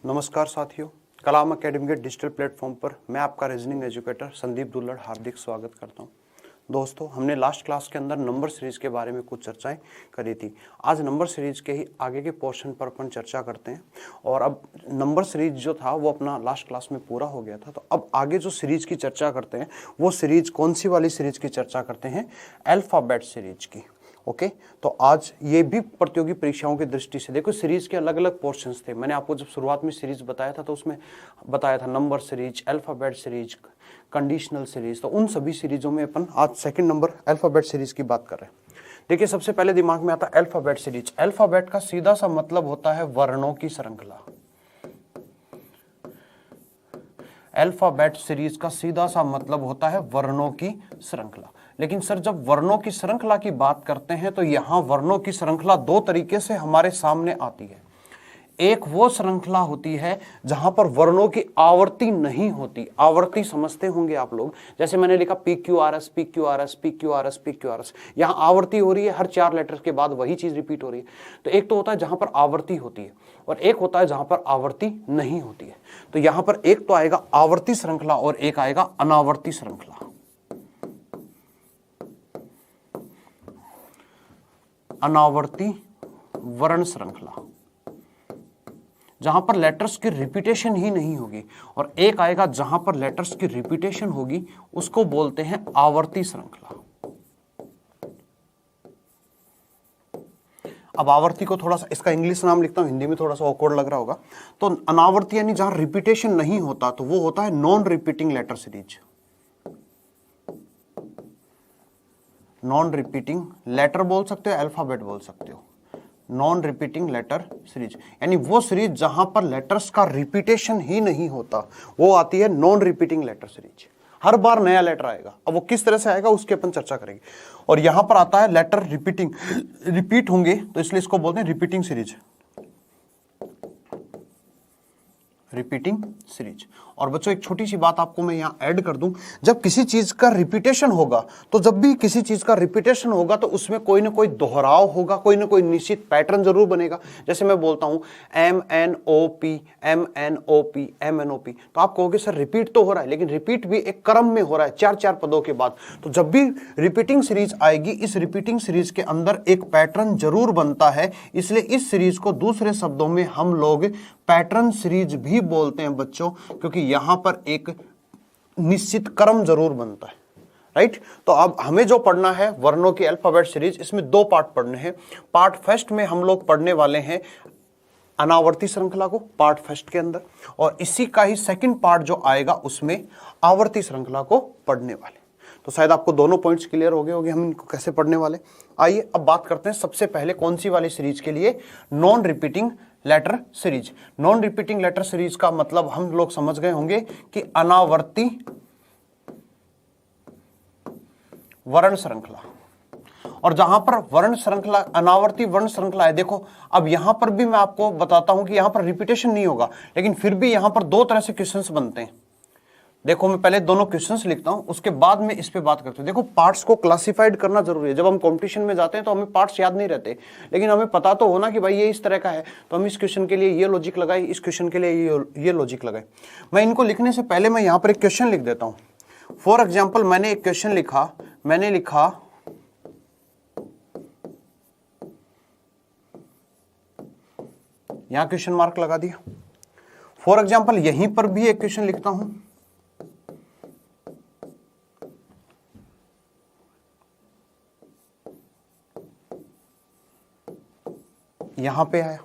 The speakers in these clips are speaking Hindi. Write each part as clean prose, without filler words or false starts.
नमस्कार साथियों, कलाम एकेडमी के डिजिटल प्लेटफॉर्म पर मैं आपका रीजनिंग एजुकेटर संदीप दुल्लड़ हार्दिक स्वागत करता हूं। दोस्तों, हमने लास्ट क्लास के अंदर नंबर सीरीज के बारे में कुछ चर्चाएं करी थी। आज नंबर सीरीज के ही आगे के पोर्शन पर अपन चर्चा करते हैं। और अब नंबर सीरीज जो था वो अपना लास्ट क्लास में पूरा हो गया था, तो अब आगे जो सीरीज की चर्चा करते हैं वो सीरीज कौन सी वाली सीरीज की चर्चा करते हैं? अल्फाबेट सीरीज की। ओके, तो आज ये भी प्रतियोगी परीक्षाओं की दृष्टि से देखो, सीरीज के अलग अलग पोर्शंस थे। मैंने आपको जब शुरुआत में सीरीज बताया था तो उसमें बताया था number series, alphabet series, conditional series. तो उन सभी सीरीजों में अपन आज सेकंड नंबर अल्फाबेट सीरीज की बात कर रहे हैं। देखिए, सबसे पहले दिमाग में आता है अल्फाबेट सीरीज। अल्फाबेट का सीधा सा मतलब होता है वर्णों की श्रृंखला। अल्फाबेट सीरीज का सीधा सा मतलब होता है वर्णों की श्रृंखला। लेकिन सर, जब वर्णों की श्रृंखला की बात करते हैं तो यहां वर्णों की श्रृंखला दो तरीके से हमारे सामने आती है। एक वो श्रृंखला होती है जहां पर वर्णों की आवर्ती नहीं होती। आवर्ती समझते होंगे आप लोग, जैसे मैंने लिखा P Q R S, P Q R S, P Q R S, P Q R S. यहां आवर्ती हो रही है, हर 4 लेटर्स के बाद वही चीज रिपीट हो रही है। तो एक तो होता है जहां पर आवर्ती होती है और एक होता है जहां पर आवर्ती नहीं होती है। तो यहां पर एक तो आएगा आवर्ती श्रृंखला और एक आएगा अनावर्ती श्रृंखला। अनावर्ती वर्ण श्रृंखला, जहां पर लेटर्स की रिपीटेशन ही नहीं होगी, और एक आएगा जहां पर लेटर्स की रिपीटेशन होगी, उसको बोलते हैं आवर्ती श्रृंखला। अब आवर्ती को थोड़ा सा इसका इंग्लिश नाम लिखता हूं, हिंदी में थोड़ा सा ऑकवर्ड लग रहा होगा। तो अनावर्ती यानी जहां रिपीटेशन नहीं होता तो वो होता है non repeating letter series. Non repeating letter बोल सकते हो, अल्फाबेट बोल सकते हो। नॉन रिपीटिंग लेटर सीरीज यानी वो सीरीज जहां पर लेटर्स का रिपीटेशन ही नहीं होता, वो आती है नॉन रिपीटिंग लेटर सीरीज। हर बार नया लेटर आएगा। अब वो किस तरह से आएगा उसकी अपन चर्चा करेंगे। और यहां पर आता है लेटर रिपीट होंगे, तो इसलिए इसको बोलते हैं रिपीटिंग सीरीज। Repeating series. और बच्चों, एक छोटी सी बात आपको मैं यहां ऐड कर दूं, जब किसी चीज का रिपीटेशन होगा, तो जब भी किसी चीज का रिपीटेशन होगा तो उसमें कोई ना कोई दोहराव होगा, कोई ना कोई निश्चित पैटर्न जरूर बनेगा। जैसे मैं बोलता हूं MNOP, MNOP, MNOP, तो आप कहोगे सर रिपीट तो हो रहा है, लेकिन रिपीट भी एक क्रम में हो रहा है, 4-4 पदों के बाद। तो जब भी रिपीटिंग सीरीज आएगी, इस रिपीटिंग सीरीज के अंदर एक पैटर्न जरूर बनता है, इसलिए इस सीरीज को दूसरे शब्दों में हम लोग पैटर्न सीरीज भी बोलते हैं बच्चों, क्योंकि यहां पर एक निश्चित क्रम जरूर बनता है। राइट? तो अब हमें जो पढ़ना है वर्णों की अल्फाबेट सीरीज, इसमें 2 पार्ट पढ़ने हैं। पार्ट फर्स्ट में हम लोग पढ़ने वाले हैं अनावर्ती श्रृंखला को, पार्ट फर्स्ट के अंदर, और इसी का ही सेकंड पार्ट जो आएगा उसमें आवर्ती श्रृंखला को पढ़ने वाले। तो शायद आपको दोनों पॉइंट्स क्लियर हो गए होंगे हम इनको कैसे पढ़ने वाले। आइए अब बात करते हैं सबसे पहले कौन सी वाली सीरीज के लिए, non repeating letter series. Non repeating letter series का मतलब हम लोग समझ गए होंगे कि अनावर्ती वर्ण श्रृंखला। और जहां पर वर्ण श्रृंखला, अनावर्ती वर्ण श्रृंखला है, देखो अब यहां पर भी मैं आपको बताता हूं कि यहां पर रिपीटेशन नहीं होगा, लेकिन फिर भी यहां पर 2 तरह से क्वेश्चंस बनते हैं। देखो, मैं पहले दोनों क्वेश्चंस लिखता हूं, उसके बाद में इस पे बात करते हैं। देखो, पार्ट्स को क्लासिफाइड करना जरूरी है। जब हम कंपटीशन में जाते हैं तो हमें पार्ट्स याद नहीं रहते, लेकिन हमें पता तो होना कि भाई ये इस तरह का है, तो हम इस क्वेश्चन के लिए ये लॉजिक लगाए, इस क्वेश्चन के लिए ये लॉजिक लगाए। मैं इनको लिखने से पहले मैं यहां पर एक क्वेश्चन लिख देता हूं। फॉर एग्जाम्पल, मैंने एक क्वेश्चन लिखा, मैंने लिखा यहां क्वेश्चन मार्क लगा दिया। फॉर एग्जाम्पल, यहीं पर भी एक क्वेश्चन लिखता हूं, यहां पे आया।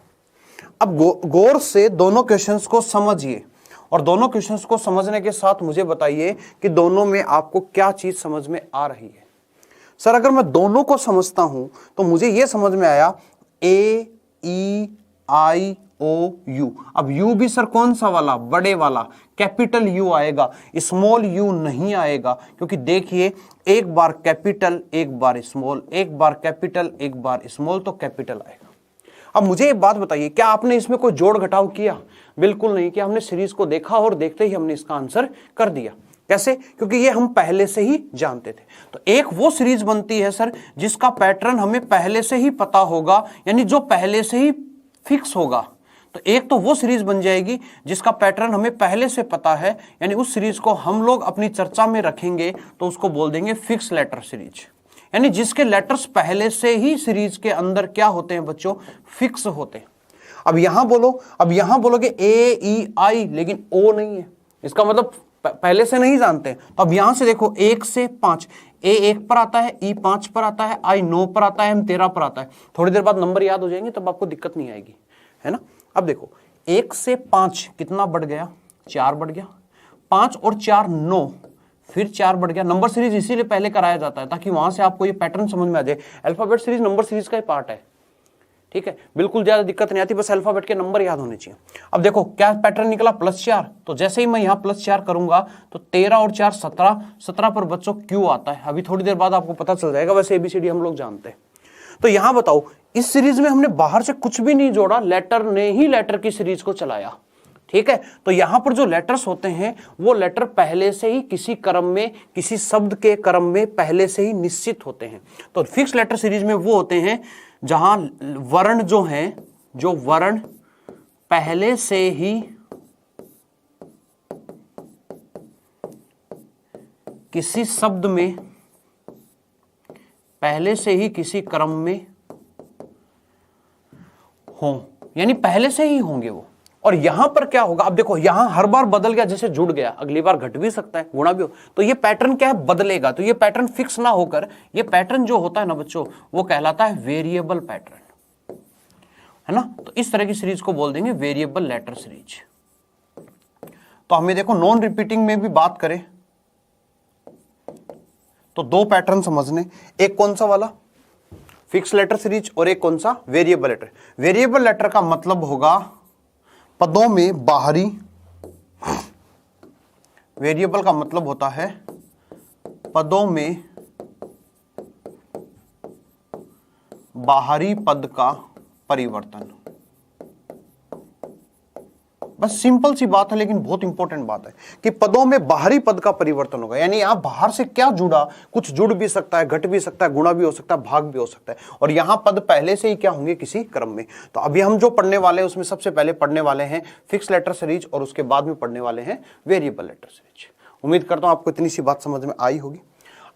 अब गौर से दोनों क्वेश्चंस को समझिए, और दोनों क्वेश्चंस को समझने के साथ मुझे बताइए कि दोनों में आपको क्या चीज समझ में आ रही है। सर, अगर मैं दोनों को समझता हूं तो मुझे यह समझ में आया AEIOU। अब यू भी सर कौन सा वाला? बड़े वाला, कैपिटल यू आएगा, स्मॉल यू नहीं आएगा, क्योंकि देखिए एक बार कैपिटल एक बार स्मॉल, एक बार कैपिटल एक बार स्मॉल, तो कैपिटल आएगा। अब मुझे एक बात बताइए, क्या आपने इसमें कोई जोड़ घटाव किया? बिल्कुल नहीं किया। हमने सीरीज को देखा और देखते ही हमने इसका आंसर कर दिया। कैसे? क्योंकि ये हम पहले से ही जानते थे। तो एक वो सीरीज बनती है सर जिसका पैटर्न हमें पहले से ही पता होगा, यानी जो पहले से ही फिक्स होगा। तो एक तो वो सीरीज बन जाएगी जिसका पैटर्न हमें पहले से पता है, यानी उस सीरीज को हम लोग अपनी चर्चा में रखेंगे तो उसको बोल देंगे फिक्स लेटर सीरीज, यानी जिसके लेटर्स पहले से ही सीरीज के अंदर क्या होते हैं बच्चों, फिक्स होते हैं। अब यहां बोलोगे ए ई आई, लेकिन ओ नहीं है, इसका मतलब पहले से नहीं जानते। तो अब यहां से देखो 1 से 5, ए 1 पर आता है, ई 5 पर आता है, आई 9 पर आता है, एम 13 पर आता है। थोड़ी देर बाद नंबर याद हो जाएंगे तब आपको दिक्कत नहीं आएगी, है ना। अब देखो 1 से 5 कितना बढ़ गया, 4 बढ़ गया, 5 और 4 9, फिर 4 बढ़ गया। नंबर सीरीज इसीलिए पहले कराया जाता है ताकि वहां से आपको ये पैटर्न समझ में आ जाए। अल्फाबेट सीरीज नंबर सीरीज का ही पार्ट है, ठीक है, बिल्कुल ज्यादा दिक्कत नहीं आती, बस अल्फाबेट के नंबर याद होने चाहिए। अब देखो क्या पैटर्न निकला, +4। तो जैसे ही मैं यहां +4 करूंगा तो 13 और 4 17, 17 पर बच्चों क्यू आता है। अभी थोड़ी देर बाद आपको पता चल जाएगा, वैसे एबीसीडी हम लोग जानते हैं। तो यहां बताओ इस सीरीज में हमने बाहर से कुछ भी नहीं जोड़ा, लेटर ने ही लेटर की सीरीज को चलाया, ठीक है। तो यहां पर जो लेटर्स होते हैं वो लेटर पहले से ही किसी क्रम में, किसी शब्द के क्रम में पहले से ही निश्चित होते हैं। तो फिक्स लेटर सीरीज में वो होते हैं जहां वर्ण जो हैं, जो वर्ण पहले से ही किसी शब्द में, पहले से ही किसी क्रम में हों, यानी पहले से ही होंगे वो। और यहां पर क्या होगा, अब देखो यहां हर बार बदल गया, जैसे जुड़ गया, अगली बार घट भी सकता है, गुणा भी हो, तो ये पैटर्न क्या है, बदलेगा। तो ये पैटर्न फिक्स ना होकर ये पैटर्न जो होता है ना बच्चों, वो कहलाता है वेरिएबल पैटर्न, है ना। तो इस तरह की सीरीज को बोल देंगे वेरिएबल लेटर सीरीज। तो हमें देखो नॉन रिपीटिंग में भी बात करें तो 2 पैटर्न समझने, एक कौन सा वाला फिक्स लेटर सीरीज और एक कौन सा वेरिएबल लेटर। वेरिएबल लेटर का मतलब होगा पदों में बाहरी, वेरिएबल का मतलब होता है पदों में बाहरी पद का परिवर्तन। बस सिंपल सी बात है लेकिन बहुत इंपॉर्टेंट बात है कि पदों में बाहरी पद का परिवर्तन होगा, यानी यहां बाहर से क्या जुड़ा, कुछ जुड़ भी सकता है, घट भी सकता है, गुणा भी हो सकता है, भाग भी हो सकता है, और यहां पद पहले से ही क्या होंगे, किसी क्रम में। तो अभी हम जो पढ़ने वाले हैं उसमें सबसे पहले पढ़ने वाले हैं फिक्स लेटर सीरीज और उसके बाद में पढ़ने वाले हैं वेरिएबल लेटर सीरीज। उम्मीद करता हूं आपको इतनी सी बात समझ में आई होगी।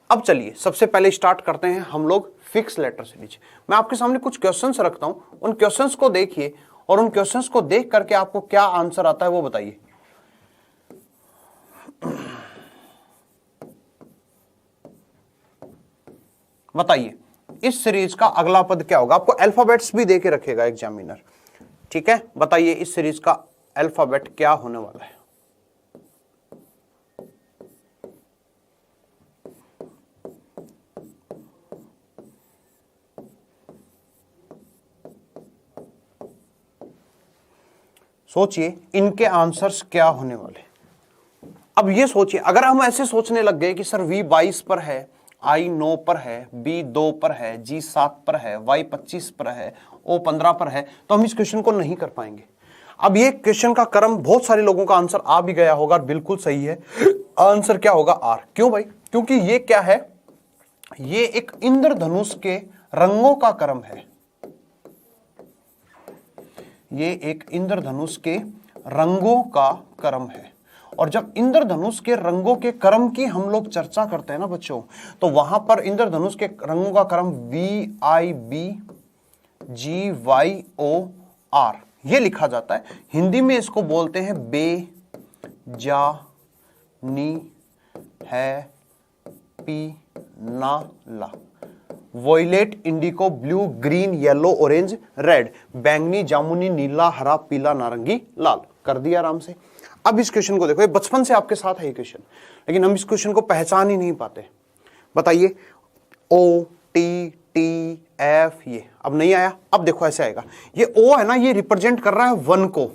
अब चलिए सबसे पहले स्टार्ट करते हैं हम लोग फिक्स लेटर सीरीज। मैं आपके सामने कुछ क्वेश्चंस रखता हूं, उन क्वेश्चंस को देखिए और उन क्वेश्चंस को देख करके आपको क्या आंसर आता है वो बताइए। बताइए इस सीरीज का अगला पद क्या होगा। आपको अल्फाबेट्स भी देके रखेगा एग्जामिनर, ठीक है। बताइए इस सीरीज का अल्फाबेट क्या होने वाला है। सोचिए इनके आंसर्स क्या होने वाले। अब ये सोचिए अगर हम ऐसे सोचने लग गए कि सर V 22 पर है, I 9 पर है, B 2 पर है, G 7 पर है, Y 25 पर है, O 15 पर है, तो हम इस क्वेश्चन को नहीं कर पाएंगे। अब ये क्वेश्चन का क्रम बहुत सारे लोगों का आंसर आ भी गया होगा, बिल्कुल सही है। आंसर क्या होगा, R। क्यों भाई, क्योंकि ये क्या है, ये एक इंद्रधनुष के रंगों का क्रम है। ये एक इंद्रधनुष के रंगों का क्रम है, और जब इंद्रधनुष के रंगों के क्रम की हम लोग चर्चा करते हैं ना बच्चों, तो वहां पर इंद्रधनुष के रंगों का क्रम VIBGYOR ये लिखा जाता है। हिंदी में इसको बोलते हैं बे, जा, नी, है, पी, ना, ला। Violet, indigo, blue, green, yellow, orange, red, बैंगनी, जामुनी, नीला, हरा, पीला, नारंगी, लाल। कर दिया आराम से। अब इस क्वेश्चन को देखो, ये बचपन से आपके साथ है ये क्वेश्चन, लेकिन हम इस क्वेश्चन को पहचान ही नहीं पाते। बताइए O T T F, ये अब नहीं आया। अब देखो ऐसे आएगा, ये O है ना, ये रिप्रेजेंट कर रहा है 1 को,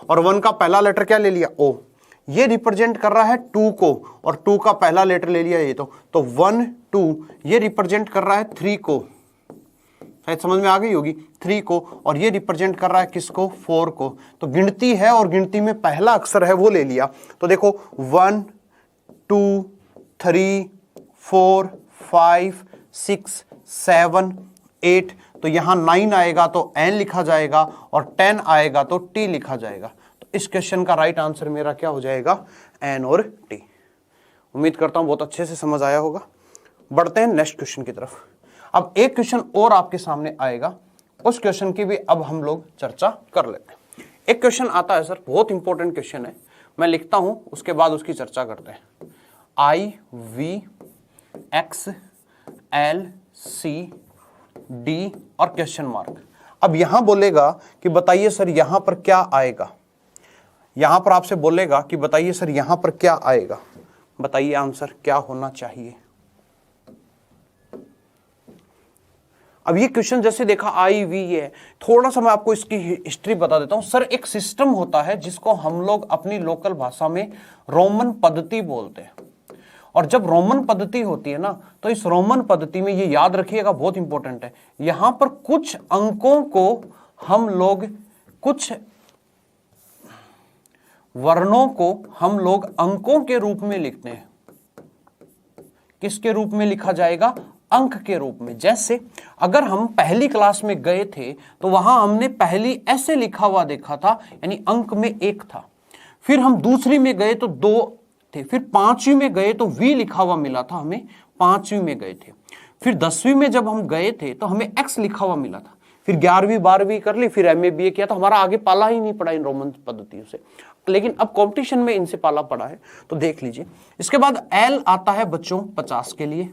और 1 का पहला लेटर क्या ले लिया, O। ये रिप्रेजेंट कर रहा है 2 को, और 2 का पहला लेटर ले लिया ये, तो 1 2। ये रिप्रेजेंट कर रहा है 3 को, शायद समझ में आ गई होगी, 3 को, और ये रिप्रेजेंट कर रहा है किसको, 4 को। तो गिनती है और गिनती में पहला अक्षर है वो ले लिया। तो देखो 1 2 3 4 5 6 7 8, तो यहां 9 आएगा तो n लिखा जाएगा और 10 आएगा तो t लिखा जाएगा। तो इस क्वेश्चन का राइट आंसर मेरा क्या हो जाएगा, n और t। उम्मीद करता हूं बहुत अच्छे से समझ आया होगा। बढ़ते हैं नेक्स्ट क्वेश्चन की तरफ। अब एक क्वेश्चन और आपके सामने आएगा, उस क्वेश्चन की भी अब हम लोग चर्चा कर लेते हैं। एक क्वेश्चन आता है सर, बहुत इंपॉर्टेंट क्वेश्चन है, मैं लिखता हूं उसके बाद उसकी चर्चा करते हैं। I V X L C D और क्वेश्चन मार्क। अब यहां बोलेगा कि बताइए सर यहां पर क्या आएगा, यहां पर आपसे बोलेगा कि बताइए सर यहां पर क्या आएगा, बताइए आंसर क्या होना चाहिए। अब ये क्वेश्चन जैसे देखा आई वी है, थोड़ा सा मैं आपको इसकी हिस्ट्री बता देता हूं। सर एक सिस्टम होता है जिसको हम लोग अपनी लोकल भाषा में रोमन पद्धति बोलते हैं, और जब रोमन पद्धति होती है ना, तो इस रोमन पद्धति में ये याद रखिएगा, बहुत इंपॉर्टेंट है, यहां पर कुछ अंकों को हम लोग, कुछ वर्णों को हम लोग अंकों के रूप में लिखते हैं। किसके रूप में लिखा जाएगा, अंक के रूप में। जैसे अगर हम पहली क्लास में गए थे तो वहां हमने पहली ऐसे लिखा हुआ देखा था, यानी अंक में 1 था। फिर हम दूसरी में गए तो 2 थे, फिर 5वीं में गए तो V लिखा हुआ मिला था, हमें 5वीं में गए थे। फिर 10वीं में जब हम गए थे तो हमें X लिखा हुआ मिला था। फिर 11वीं 12वीं कर ली, फिर MA BA किया, तो हमारा आगे पाला ही नहीं पड़ा इन रोमन पद्धतियों से। लेकिन अब कंपटीशन में इनसे पाला पड़ा है, तो देख लीजिए। इसके बाद L आता है बच्चों 50 के लिए,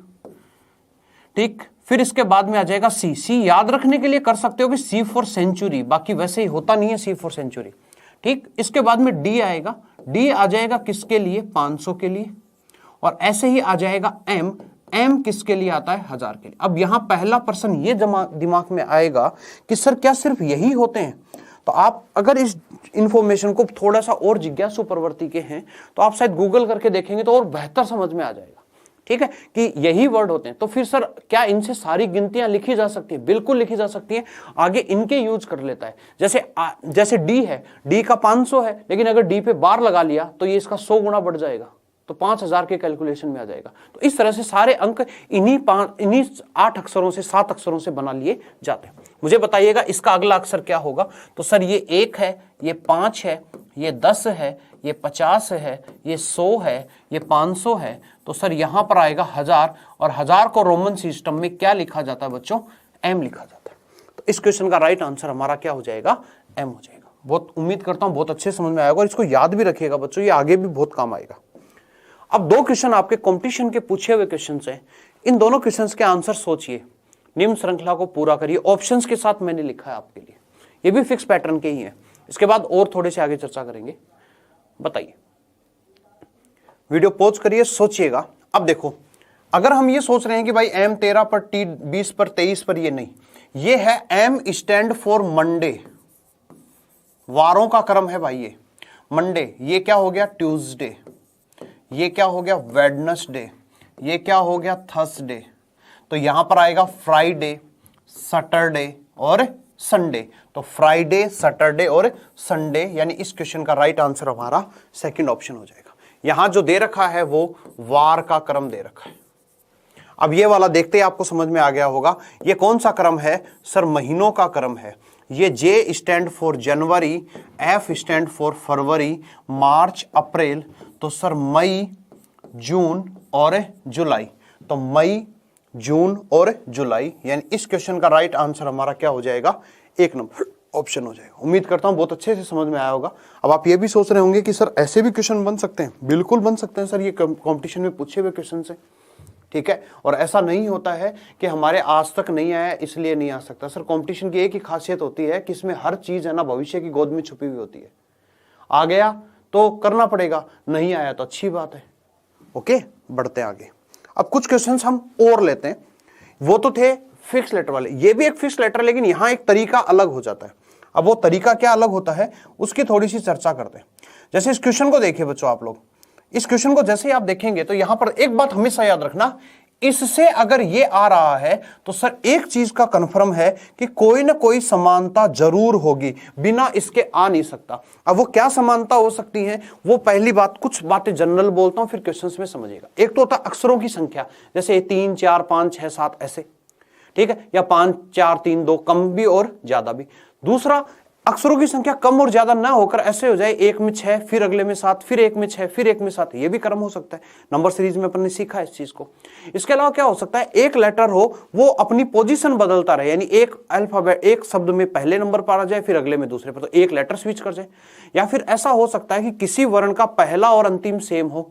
ठीक। फिर इसके बाद में आ जाएगा C याद रखने के लिए कर सकते हो कि C फॉर सेंचुरी, बाकी वैसे ही होता नहीं है C फॉर सेंचुरी, ठीक। इसके बाद में D आएगा, D आ जाएगा किसके लिए, 500 के लिए, और ऐसे ही आ जाएगा M किसके लिए आता है, 1000 के लिए। अब यहां पहला पर्सन ये दिमाग में आएगा कि सर क्या सिर्फ यही होते हैं? तो आप अगर इस इंफॉर्मेशन को थोड़ा सा और जिज्ञासु प्रवृत्ति के हैं तो आप शायद गूगल करके देखेंगे तो और बेहतर समझ में आ जाएगा, ठीक है, कि यही वर्ड होते हैं। तो फिर सर क्या इनसे सारी गिनतियां लिखी जा सकती है? बिल्कुल लिखी जा सकती है। आगे इनके यूज कर लेता है, जैसे डी है, डी का 500 है, लेकिन अगर डी पे बार लगा लिया तो ये इसका 100 गुना बढ़ जाएगा, तो 5000 के कैलकुलेशन में आ जाएगा। तो इस तरह से सारे अंक इन्हीं 8 अक्षरों से 7 अक्षरों से बना लिए जाते हैं। मुझे बताइएगा इसका अगला अक्षर क्या होगा। तो सर ये 1 है, ये 5 है, ये 10 है, ये 50 है, ये 100 है, ये 500 है। तो सर यहां पर आएगा 1000, और 1000 को रोमन सिस्टम में क्या लिखा जाता है बच्चों, M लिखा जाता है। तो इस क्वेश्चन का राइट आंसर हमारा क्या हो जाएगा, M हो जाएगा। बहुत उम्मीद करता हूं बहुत अच्छे समझ में आएगा, और इसको याद भी रखिएगा बच्चों, ये आगे भी बहुत काम आएगा। अब 2 क्वेश्चन आपके कंपटीशन के पूछे हुए क्वेश्चन हैं। इन दोनों क्वेश्चंस के आंसर सोचिए, निम्न श्रृंखला को पूरा करिए। ऑप्शंस के साथ मैंने लिखा है आपके लिए, ये भी फिक्स पैटर्न के ही है। इसके बाद और थोड़े से आगे चर्चा करेंगे। बताइए, वीडियो पॉज करिए, सोचिएगा। अब देखो, अगर हम ये सोच रहे हैं कि भाई M 13 पर, T 20 पर, 23 पर, ये नहीं, ये है M स्टैंड फॉर मंडे, वारों का क्रम है भाई। ये मंडे, ये क्या हो गया, ट्यूसडे, ये क्या हो गया, वेडनेसडे, ये क्या हो गया, थर्सडे। तो यहां पर आएगा फ्राइडे, सैटरडे और संडे। तो फ्राइडे, सैटरडे और संडे, यानी इस क्वेश्चन का राइट आंसर हमारा सेकंड ऑप्शन हो जाएगा। यहां जो दे रखा है वो वार का क्रम दे रखा है। अब ये वाला देखते ही आपको समझ में आ गया होगा, ये कौन सा क्रम है सर, महीनों का क्रम है। ये J स्टैंड फॉर जनवरी, F स्टैंड फॉर फरवरी, मार्च, अप्रैल। तो सर मई, जून और जुलाई। तो मई, जून और जुलाई, यानी इस क्वेश्चन का राइट आंसर हमारा क्या हो जाएगा, 1 नंबर ऑप्शन हो जाएगा। उम्मीद करता हूं बहुत अच्छे से समझ में आया होगा। अब आप ये भी सोच रहे होंगे कि सर ऐसे भी क्वेश्चन बन सकते हैं। बिल्कुल बन सकते हैं सर, ये कंपटीशन में पूछे हुए क्वेश्चन से, ठीक है। और ऐसा नहीं होता है कि हमारे आज तक नहीं आया इसलिए नहीं आ सकता। सर कंपटीशन की एक ही खासियत होती है कि इसमें हर चीज है ना भविष्य की गोद में छुपी हुई होती है। आ गया तो करना पड़ेगा, नहीं आया तो अच्छी बात है। ओके, बढ़ते आगे। अब कुछ क्वेश्चंस हम और लेते हैं। वो तो थे फिक्स लेटर वाले, ये भी एक फिक्स लेटर, लेकिन यहां एक तरीका अलग हो जाता है। अब वो तरीका क्या अलग होता है उसकी थोड़ी सी चर्चा करते हैं। जैसे इस क्वेश्चन को देखिए बच्चों, आप लोग इस क्वेश्चन को जैसे ही आप देखेंगे तो यहां पर एक बात हमेशा याद रखना, इससे अगर ये आ रहा है तो सर एक चीज का कंफर्म है कि कोई ना कोई समानता जरूर होगी, बिना इसके आ नहीं सकता। अब वो क्या समानता हो सकती है, वो पहली बात, कुछ बातें जनरल बोलता हूं फिर क्वेश्चंस में समझिएगा। एक तो होता है अक्षरों की संख्या, जैसे 3 4 5 6 7 ऐसे, ठीक है, या 5 4 3 2, कम भी और ज्यादा भी। दूसरा, अक्षरों की संख्या कम और ज्यादा ना होकर ऐसे हो जाए, एक में 6, फिर अगले में 7, फिर एक में 6, फिर एक में 7, ये भी क्रम हो सकता है। नंबर सीरीज में अपन ने सीखा है इस चीज को। इसके अलावा क्या हो सकता है, एक लेटर हो वो अपनी पोजीशन बदलता रहे, यानी एक अल्फाबेट एक शब्द में पहले नंबर पर आ जाए, फिर अगले में दूसरे पर, तो एक लेटर स्विच कर जाए। या फिर ऐसा हो सकता है कि किसी वर्ण का पहला और अंतिम सेम हो,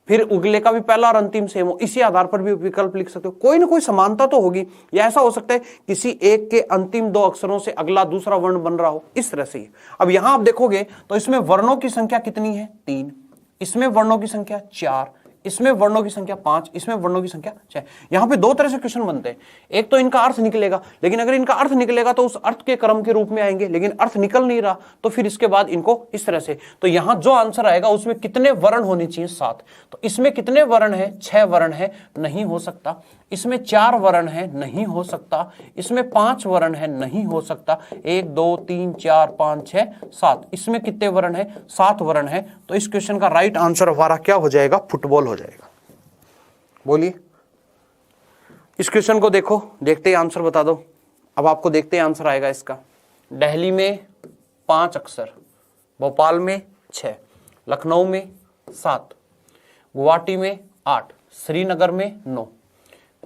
फिर अगले का भी पहला और अंतिम सेम हो, इसी आधार पर भी विकल्प लिख सकते हो। कोई ना कोई समानता तो होगी। या ऐसा हो सकता है किसी एक के अंतिम 2 अक्षरों से अगला दूसरा वर्ण बन रहा हो, इस तरह से। अब यहां आप देखोगे तो इसमें वर्णों की संख्या कितनी है, 3, इसमें वर्णों की संख्या 4, इसमें वर्णों की संख्या 5, इसमें वर्णों की संख्या 6। यहां पे 2 तरह से क्वेश्चन बनते हैं। एक तो इनका अर्थ निकलेगा, लेकिन अगर इनका अर्थ निकलेगा तो उस अर्थ के क्रम के रूप में आएंगे, लेकिन अर्थ निकल नहीं रहा तो फिर इसके बाद इनको इस तरह से। तो यहां जो आंसर आएगा उसमें कितने वर्ण होने चाहिए, 7। तो इसमें कितने वर्ण है, 6 वर्ण है, नहीं हो सकता। इसमें 4 वर्ण है, नहीं हो सकता। इसमें 5 वर्ण है, नहीं हो सकता। 1 2 3 4 5 6 7, इसमें कितने वर्ण है, 7 वर्ण है। तो इस क्वेश्चन का राइट आंसर हमारा क्या हो जाएगा, फुटबॉल हो जाएगा। बोलिए, इस क्वेश्चन को देखो, देखते ही आंसर बता दो। अब आपको देखते ही आंसर आएगा इसका। दिल्ली में 5 अक्षर, भोपाल में 6, लखनऊ में 7, गुवाहाटी में 8, श्रीनगर में 9।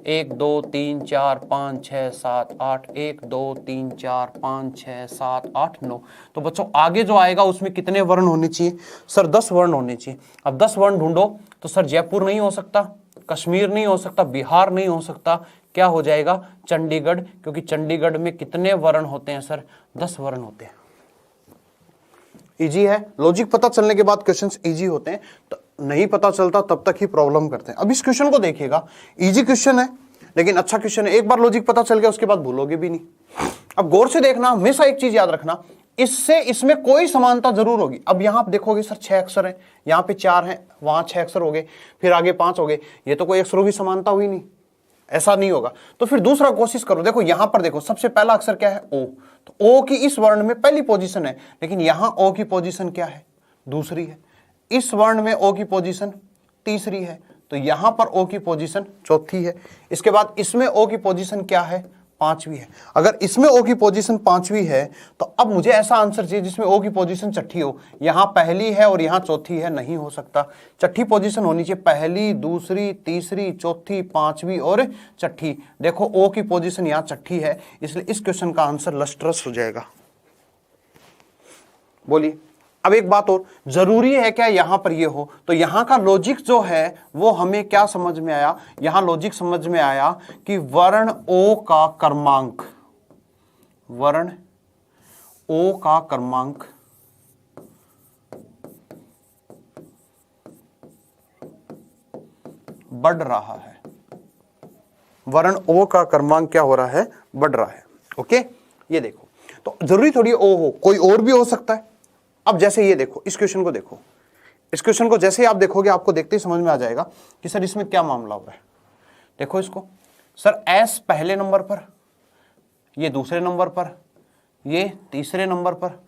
1 2 3 4 5 6 7 8, 1 2 3 4 5 6 7 8 9। तो बच्चों आगे जो आएगा उसमें कितने वर्ण होने चाहिए, सर 10 वर्ण होने चाहिए। अब 10 वर्ण ढूंढो, तो सर जयपुर नहीं हो सकता, कश्मीर नहीं हो सकता, बिहार नहीं हो सकता, क्या हो जाएगा, चंडीगढ़, क्योंकि चंडीगढ़ में कितने वर्ण होते हैं सर, 10 वर्ण होते हैं। इजी है, लॉजिक पता चलने के बाद क्वेश्चंस इजी होते हैं, तो नहीं पता चलता तब तक ही प्रॉब्लम करते हैं। अब इस क्वेश्चन को देखिएगा, इजी क्वेश्चन है लेकिन अच्छा क्वेश्चन है। एक बार लॉजिक पता चल गया उसके बाद भूलोगे भी नहीं। अब गौर से देखना, हमेशा एक चीज याद रखना, इससे इसमें कोई समानता जरूर होगी। अब यहां आप देखोगे सर 6 अक्षर हैं, यहां पे 4 हैं, वहां 6 अक्षर हो गए, फिर आगे 5 हो गए, ये तो कोई अक्षरों की समानता हुई नहीं, ऐसा नहीं होगा। तो फिर दूसरा कोशिश करो, देखो यहां पर देखो सबसे पहला अक्षर क्या है, ओ, तो ओ की इस वर्ण में पहली पोजीशन है, लेकिन यहां ओ की पोजीशन क्या है, दूसरी है। इस वर्ण में ओ की पोजीशन तीसरी है, तो यहां पर ओ की पोजीशन चौथी है। इसके बाद इसमें ओ की पोजीशन क्या है, 5वीं है। अगर इसमें ओ की पोजीशन 5वीं है तो अब मुझे ऐसा आंसर चाहिए जिसमें ओ की पोजीशन छठी हो। यहां पहली है और यहां चौथी है, नहीं हो सकता। छठी पोजीशन होनी चाहिए, पहली, दूसरी, तीसरी, चौथी, 5वीं और छठी। देखो ओ की पोजीशन यहां छठी है, इसलिए इस क्वेश्चन का आंसर लस्ट्रस हो जाएगा। बोलिए, अब एक बात और, जरूरी है क्या यहां पर ये हो, तो यहां का लॉजिक जो है वो हमें क्या समझ में आया, यहां लॉजिक समझ में आया कि वर्ण ओ का क्रमांक, वर्ण ओ का क्रमांक बढ़ रहा है, वर्ण ओ का क्रमांक क्या हो रहा है, बढ़ रहा है। ओके, ये देखो, तो जरूरी थोड़ी ओ हो, कोई और भी हो सकता है। अब जैसे ये देखो, इस क्वेश्चन को देखो, इस क्वेश्चन को जैसे आप देखोगे आपको देखते ही समझ में आ जाएगा कि सर इसमें क्या मामला हुआ है। देखो इसको, सर एस पहले नंबर पर, ये दूसरे नंबर पर, ये तीसरे नंबर पर,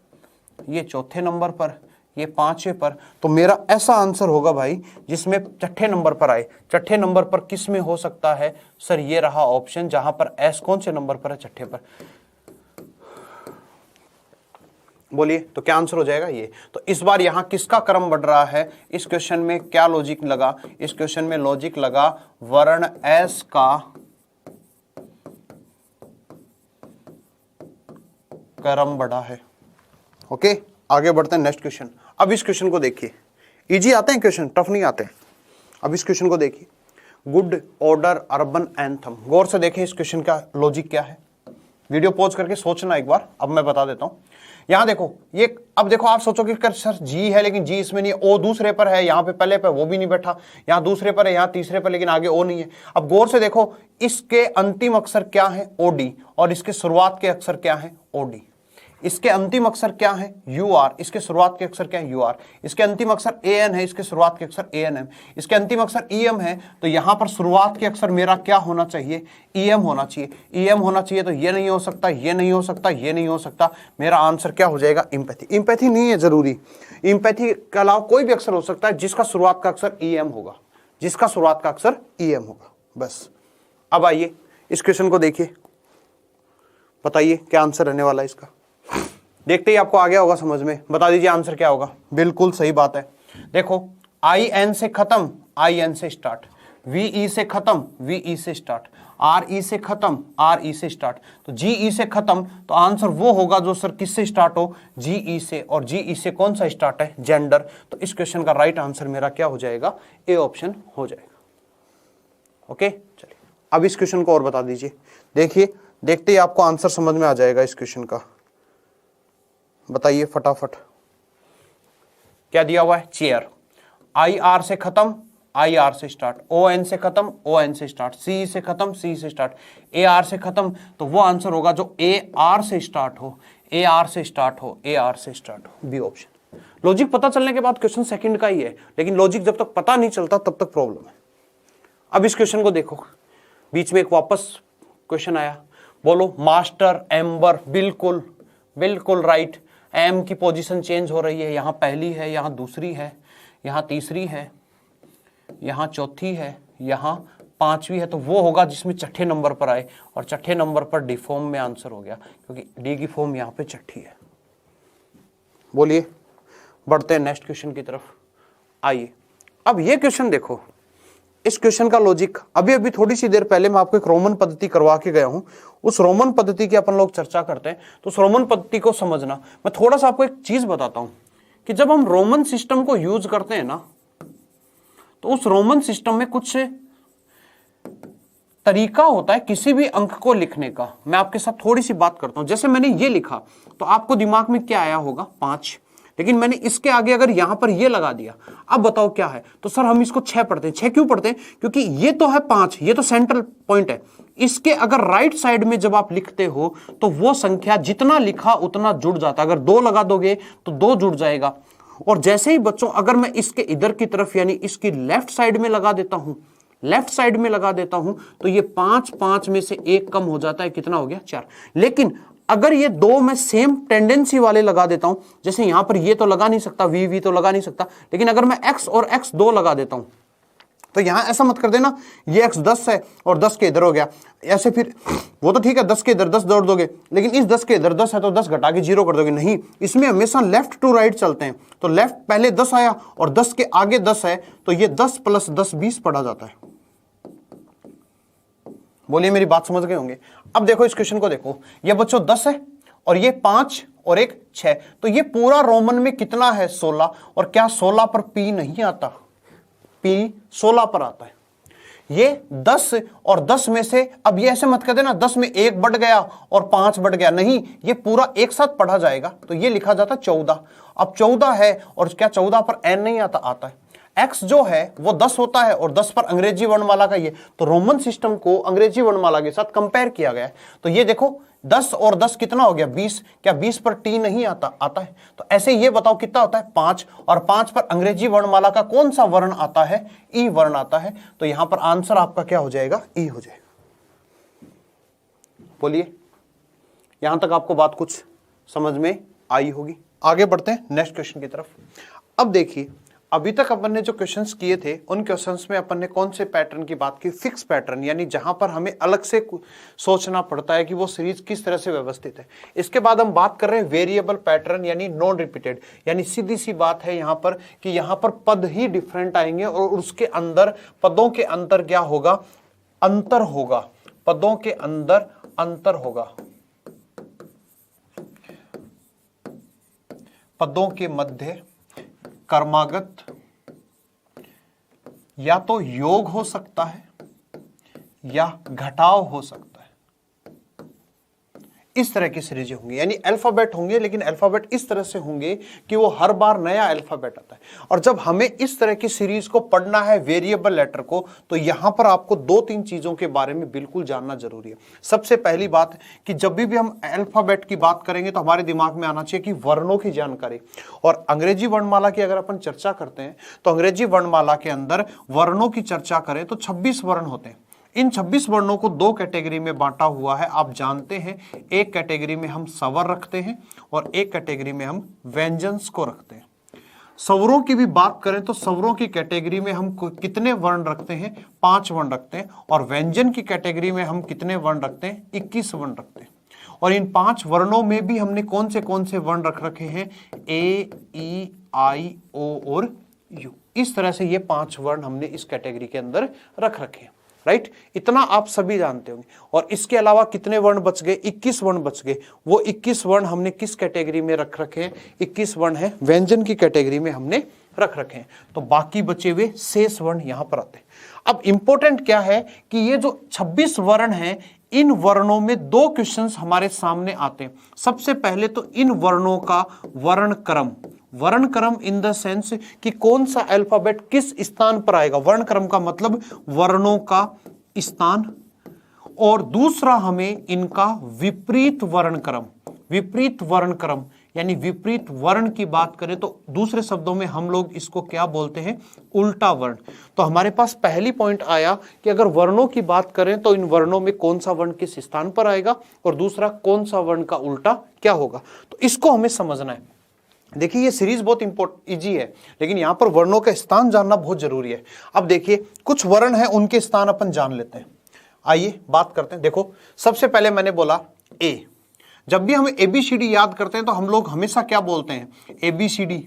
ये चौथे नंबर पर, ये 5वें पर। तो मेरा ऐसा आंसर होगा भाई जिसमें छठे नंबर पर आए। छठे नंबर पर किस में हो सकता है, सर ये रहा ऑप्शन जहां पर एस कौन से नंबर पर है, छठे पर। बोलिए, तो क्या आंसर हो जाएगा ये। तो इस बार यहां किसका क्रम बढ़ रहा है, इस क्वेश्चन में क्या लॉजिक लगा, इस क्वेश्चन में लॉजिक लगा वर्ण एस का क्रम बढ़ा है। ओके, आगे बढ़ते हैं नेक्स्ट क्वेश्चन। अब इस क्वेश्चन को देखिए, इजी आते हैं क्वेश्चन, टफ नहीं आते हैं। अब इस क्वेश्चन को देखिए, गुड ऑर्डर अर्बन एंथम। गौर से देखें इस क्वेश्चन का लॉजिक क्या है, वीडियो पॉज करके सोचना एक बार, अब मैं बता देता हूं। यहां देखो ये, अब देखो आप सोचोगे कि सर जी है लेकिन जी इसमें नहीं है, ओ दूसरे पर है, यहां पे पहले पे वो भी नहीं बैठा, यहां दूसरे पर है, यहां तीसरे पर, लेकिन आगे ओ नहीं है। अब गौर से देखो, इसके अंतिम अक्षर क्या है, ओडी, और इसके शुरुआत के अक्षर क्या है, ओडी। इसके अंतिम अक्षर क्या है, यू आर, इसके शुरुआत के अक्षर क्या है, यू आर। इसके अंतिम अक्षर ए एन है, इसके शुरुआत के अक्षर ए एन एम। इसके अंतिम अक्षर ई एम है, तो यहां पर शुरुआत के अक्षर मेरा क्या होना चाहिए, ई एम होना चाहिए। ई एम होना चाहिए, तो ये नहीं हो सकता, ये नहीं हो सकता, ये नहीं हो सकता। मेरा आंसर क्या हो जाएगा, इम्पैथी। इम्पैथी नहीं है जरूरी, इम्पैथी के अलावा कोई भी अक्षर हो सकता है जिसका शुरुआत का अक्षर ई एम होगा, जिसका शुरुआत का अक्षर ई एम होगा, बस। अब आइए इस क्वेश्चन को देखिए, बताइए क्या आंसर रहने वाला है इसका। देखते ही आपको आ गया होगा समझ में, बता दीजिए आंसर क्या होगा। बिल्कुल सही बात है। देखो आई एन से खत्म, आई एन से स्टार्ट, वी ई से खत्म, वी ई से स्टार्ट, आर ई से खत्म, आर ई से स्टार्ट, तो जी ई से खत्म, तो आंसर वो होगा जो सर किससे स्टार्ट हो, जी ई से, और जी ई से कौन सा स्टार्ट है, जेंडर। तो इस क्वेश्चन का राइट आंसर मेरा क्या हो जाएगा, ए ऑप्शन हो जाएगा। ओके चलिए अब इस क्वेश्चन को और बता दीजिए। देखिए देखते ही आपको आंसर समझ में आ जाएगा इस क्वेश्चन का। बताइए फटाफट क्या दिया हुआ है, चेयर, आई आर से खत्म, आई आर से स्टार्ट, ओ एन से खत्म, ओ एन से स्टार्ट, सी से खत्म, सी से स्टार्ट, ए आर से खत्म, तो वो आंसर होगा जो ए आर से स्टार्ट हो, ए आर से स्टार्ट हो, ए आर से स्टार्ट हो, बी ऑप्शन। लॉजिक पता चलने के बाद क्वेश्चन सेकंड का ही है, लेकिन लॉजिक जब तक पता नहीं चलता तब तक प्रॉब्लम है। अब इस क्वेश्चन को देखो, बीच में एक वापस क्वेश्चन आया, बोलो मास्टर एम्बर, बिल्कुल बिल्कुल राइट। एम की पोजीशन चेंज हो रही है, यहां पहली है, यहां दूसरी है, यहां तीसरी है, यहां चौथी है, यहां पांचवी है, तो वो होगा जिसमें छठे नंबर पर आए, और छठे नंबर पर डी फॉर्म में आंसर हो गया, क्योंकि डी की फॉर्म यहां पे छठी है। बोलिए बढ़ते हैं नेक्स्ट क्वेश्चन की तरफ। आइए अब ये क्वेश्चन देखो, इस क्वेश्चन का लॉजिक अभी अभी थोड़ी सी देर पहले मैं आपको एक रोमन पद्धति करवा के गया हूं, उस रोमन पद्धति की अपन लोग चर्चा करते हैं। तो उस रोमन पद्धति को समझना, मैं थोड़ा सा आपको एक चीज बताता हूं कि जब हम रोमन सिस्टम को यूज करते हैं ना, तो उस रोमन सिस्टम में कुछ तरीका होता है किसी भी अंक को लिखने का। मैं आपके साथ थोड़ी सी बात करता हूं। जैसे मैंने ये लिखा तो आपको दिमाग में क्या आया होगा, 5, लेकिन मैंने इसके आगे अगर यहां पर ये लगा दिया, अब बताओ क्या है, तो सर हम इसको 6 पढ़ते हैं। 6 क्यों पढ़ते हैं, क्योंकि ये तो है 5, ये तो सेंट्रल पॉइंट है। इसके अगर राइट साइड में जब आप लिखते हो तो वो संख्या जितना लिखा उतना जुड़ जाता है। अगर 2 लगा दोगे तो 2 जुड़ जाएगा। और जैसे ही बच्चों अगर मैं इसके इधर की तरफ यानी इसकी लेफ्ट साइड में लगा देता हूं, लेफ्ट साइड में लगा देता हूं, तो ये 5 में से 1 कम हो जाता है, कितना हो गया, 4। लेकिन अगर ये 2 में सेम टेंडेंसी वाले लगा देता हूं, जैसे यहां पर ये तो लगा नहीं सकता, वी तो लगा नहीं सकता, लेकिन अगर मैं x और x 2 लगा देता हूं, तो यहां ऐसा मत कर देना ये x 10 है और 10 के इधर हो गया, ऐसे फिर वो तो ठीक है 10 के इधर 10 जोड़ दोगे, लेकिन इस 10 के इधर 10 है तो 10 घटा के 0 कर दोगे, नहीं, इसमें हमेशा लेफ्ट टू राइट चलते हैं। तो लेफ्ट पहले 10 आया और 10 के आगे 10 है, तो ये 10 + 10 20 पढ़ा जाता है। बोलिए मेरी बात समझ गए होंगे। अब देखो इस क्वेश्चन को देखो, ये बच्चों 10 है और ये 5 और एक 6, तो ये पूरा रोमन में कितना है, 16। और क्या 16 पर P नहीं आता, P 16 पर आता है। ये 10 और 10 में से, अब ये ऐसे मत कर देना 10 में 1 बढ़ गया और 5 बढ़ गया, नहीं, ये पूरा एक साथ पढ़ा जाएगा, तो ये लिखा जाता 14। अब 14 है और क्या 14 पर n नहीं आता, आता है। x जो है वो 10 होता है और 10 पर अंग्रेजी वर्णमाला का ये, तो रोमन सिस्टम को अंग्रेजी वर्णमाला के साथ कंपेयर किया गया है। तो ये देखो 10 और 10 कितना हो गया, 20। क्या 20 पर t नहीं आता, आता है। तो ऐसे ये बताओ कितना होता है, 5, और 5 पर अंग्रेजी वर्णमाला का कौन सा वर्ण आता है, ई वर्ण आता है। तो यहां पर आंसर आपका क्या हो जाएगा, ई हो जाएगा। बोलिए यहां तक आपको बात कुछ समझ में आई होगी। आगे बढ़ते हैं नेक्स्ट क्वेश्चन की तरफ। अब देखिए अभी तक अपन ने जो क्वेश्चंस किए थे उन क्वेश्चंस में अपन ने कौन से पैटर्न की बात की, फिक्स पैटर्न, यानी जहां पर हमें अलग से सोचना पड़ता है कि वो सीरीज किस तरह से व्यवस्थित है। इसके बाद हम बात कर रहे हैं वेरिएबल पैटर्न यानी नॉन रिपीटेड, यानी सीधी सी बात है यहां पर कि यहां पर पद ही डिफरेंट आएंगे और उसके अंदर पदों के अंतर क्या होगा, अंतर होगा, पदों के अंदर अंतर होगा, पदों के मध्य क्रमागत या तो योग हो सकता है या घटाव हो सकता है। इस तरह की सीरीज होंगी, यानी अल्फाबेट होंगे, लेकिन अल्फाबेट इस तरह से होंगे कि वो हर बार नया अल्फाबेट आता है। और जब हमें इस तरह की सीरीज को पढ़ना है वेरिएबल लेटर को, तो यहां पर आपको 2-3 चीजों के बारे में बिल्कुल जानना जरूरी है। सबसे पहली बात कि जब भी हम अल्फाबेट की बात करेंगे तो हमारे दिमाग में आना चाहिए कि वर्णों की जानकारी। और अंग्रेजी वर्णमाला की अगर अपन चर्चा करते हैं तो अंग्रेजी वर्णमाला के अंदर वर्णों की चर्चा करें तो 26 वर्ण होते हैं। इन 26 वर्णों को 2 कैटेगरी में बांटा हुआ है, आप जानते हैं। एक कैटेगरी में हम स्वर रखते हैं और एक कैटेगरी में हम व्यंजन्स को रखते हैं। स्वरों की भी बात करें तो स्वरों की कैटेगरी में हम कितने वर्ण रखते हैं? 5 वर्ण रखते हैं। और व्यंजन की कैटेगरी में हम कितने वर्ण रखते हैं? 21 वर्ण रखते हैं। और इन 5 वर्णों में भी हमने कौन से वर्ण रख रखे हैं? ए, ई, आई, ओ और यू। इस तरह से ये 5 वर्ण हमने इस कैटेगरी के अंदर रख रखे हैं। राइट, इतना आप सभी जानते होंगे। और इसके अलावा कितने वर्ण बच गए? 21 वर्ण बच गए। वो 21 वर्ण हमने किस कैटेगरी में रख रखे हैं? 21 वर्ण है व्यंजन की कैटेगरी में हमने रख रखे हैं। तो बाकी बचे हुए शेष वर्ण यहां पर आते हैं। अब इंपॉर्टेंट क्या है कि ये जो 26 वर्ण हैं, इन वर्णों में 2 क्वेश्चंस हमारे सामने आते हैं। सबसे पहले तो इन वर्णों का वर्ण क्रम, वर्ण क्रम इन द सेंस कि कौन सा अल्फाबेट किस स्थान पर आएगा। वर्ण क्रम का मतलब वर्णों का स्थान। और दूसरा हमें इनका विपरीत वर्ण क्रम, विपरीत वर्ण क्रम यानी विपरीत वर्ण की बात करें तो दूसरे शब्दों में हम लोग इसको क्या बोलते हैं? उल्टा वर्ण। तो हमारे पास पहली पॉइंट आया कि अगर वर्णों की बात करें तो इन वर्णों में कौन सा वर्ण किस स्थान पर आएगा, और दूसरा कौन सा वर्ण का उल्टा क्या होगा। तो इसको हमें समझना है। देखिए ये सीरीज बहुत इजी है, लेकिन यहां पर वर्णों का स्थान जानना बहुत जरूरी है। अब देखिए कुछ वर्ण है, उनके स्थान अपन जान लेते हैं। आइए बात करते हैं। देखो सबसे पहले मैंने बोला ए। जब भी हम ABCD याद करते हैं तो हम लोग हमेशा क्या बोलते हैं? ABCD।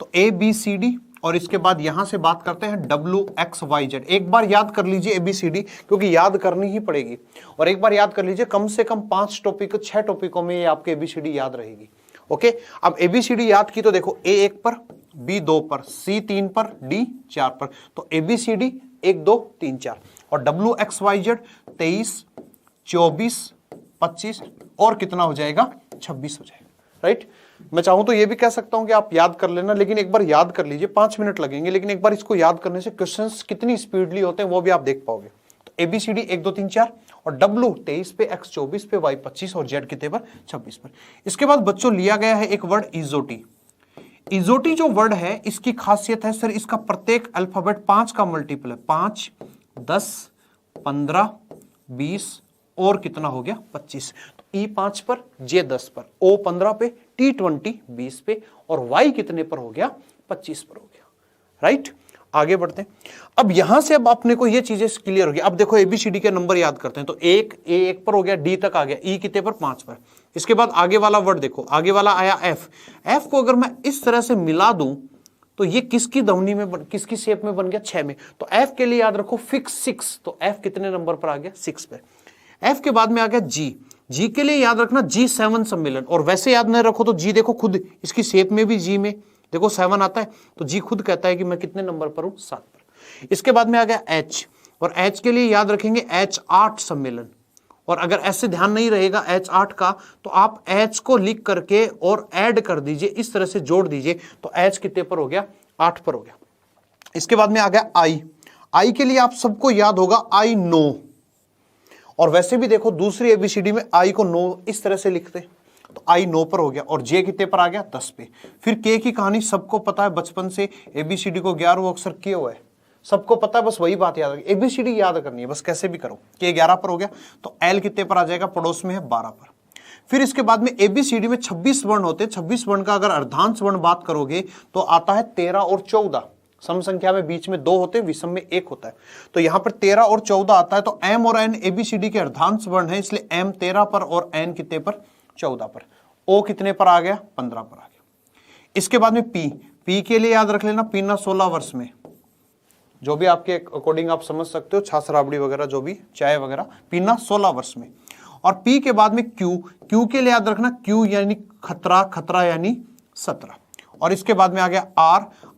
तो ABCD, और इसके बाद यहां से बात करते हैं WXYZ। एक बार याद कर लीजिए ABCD, क्योंकि याद करनी ही पड़ेगी। और एक बार याद कर लीजिए, कम से कम 5 टॉपिक 6 टॉपिकों में ये आपके ABCD याद रहेगी। ओके, अब ABCD याद की तो देखो A 1 पर, B 2 पर, C 3 पर, D 4 पर। तो ABCD 1 2 3 4। और WXYZ 23 24 25 और कितना हो जाएगा? 26 हो जाएगा। राइट, मैं चाहूं तो ये भी कह सकता हूं कि आप याद कर लेना, लेकिन एक बार याद कर लीजिए। 5 मिनट लगेंगे, लेकिन एक बार इसको याद करने से क्वेश्चंस कितनी स्पीडली होते हैं वो भी आप देख पाओगे। तो ABCD 1 2 3 4, और W 23 पे, X 24 पे, Y 25 और Z कितने पर? 26 पर। इसके बाद बच्चों लिया गया है एक वर्ड इजोटी। इजोटी जो वर्ड है, इसकी खासियत है सर, इसका प्रत्येक अल्फाबेट 5 का मल्टीपल है। 5 10 15 20 और कितना हो गया? 25। तो E 5 पर, J 10 पर, O 15 पे, T 20 20 पे, और Y कितने पर हो गया? 25 पर हो गया। राइट, आगे बढ़ते हैं। अब यहां से अब अपने को ये चीजें क्लियर हो गई। अब देखो ABCD के नंबर याद करते हैं। तो A 1 पर हो गया, D तक आ गया, E कितने पर? 5 पर। इसके बाद आगे वाला वर्ड देखो, आगे वाला आया F। F को अगर मैं इस तरह से मिला दूं तो ये किसकी ध्वनि में किसकी शेप में बन गया? 6 में। तो F के लिए याद रखो फिक्स 6। तो F कितने नंबर पर आ गया? 6 पे। F के बाद में आ गया G। G के लिए याद रखना G7 सम्मेलन। और वैसे याद नहीं रखो तो G देखो खुद इसकी शेप में भी G में देखो 7 आता है, तो G खुद कहता है कि मैं कितने नंबर पर हूं? 7 पर। इसके बाद में आ गया H, और H के लिए याद रखेंगे H8 सम्मेलन। और अगर ऐसे ध्यान नहीं रहेगा H8 का, तो आप H को लिख करके और ऐड कर दीजिए, इस तरह से जोड़ दीजिए, तो H कितने पर हो गया? 8 पर हो गया। इसके बाद में आ गया I। I के लिए आप सबको याद होगा I नो। और वैसे भी देखो दूसरी ABCD में I को नो इस तरह से लिखते, तो I 9 पर हो गया। और J कितने पर आ गया? 10 पे। फिर K की कहानी सबको पता है, बचपन से ABCD को 11वां अक्षर K हुआ है, सबको पता है। बस वही बात याद रखिए, ABCD याद करनी है बस, कैसे भी करो। K 11 पर हो गया, तो L कितने पर आ जाएगा? पड़ोस में है 12 पर। फिर इसके बाद में ABCD में 26 वर्ण होते हैं। 26 वर्ण का अगर अर्धांश वर्ण बात करोगे तो आता है 13 और 14। सम संख्या में बीच में 2 होते हैं, विषम में 1 होता है। तो यहां पर 13 और 14 आता है। तो M और N ABCD के अर्धांश वर्ण है, इसलिए M 13 पर और N कितने पर? 14 पर। O कितने पर आ गया? 15 पर आ गया। इसके बाद में P के लिए याद रख लेना पीना 16 वर्ष में, जो भी आपके अकॉर्डिंग आप समझ सकते हो, छाछ राबड़ी वगैरह जो भी चाय वगैरह पीना 16 वर्ष में। और P के बाद में Q के लिए याद रखना Q यानी खतरा, खतरा यानी 17। और इसके बाद में आ गया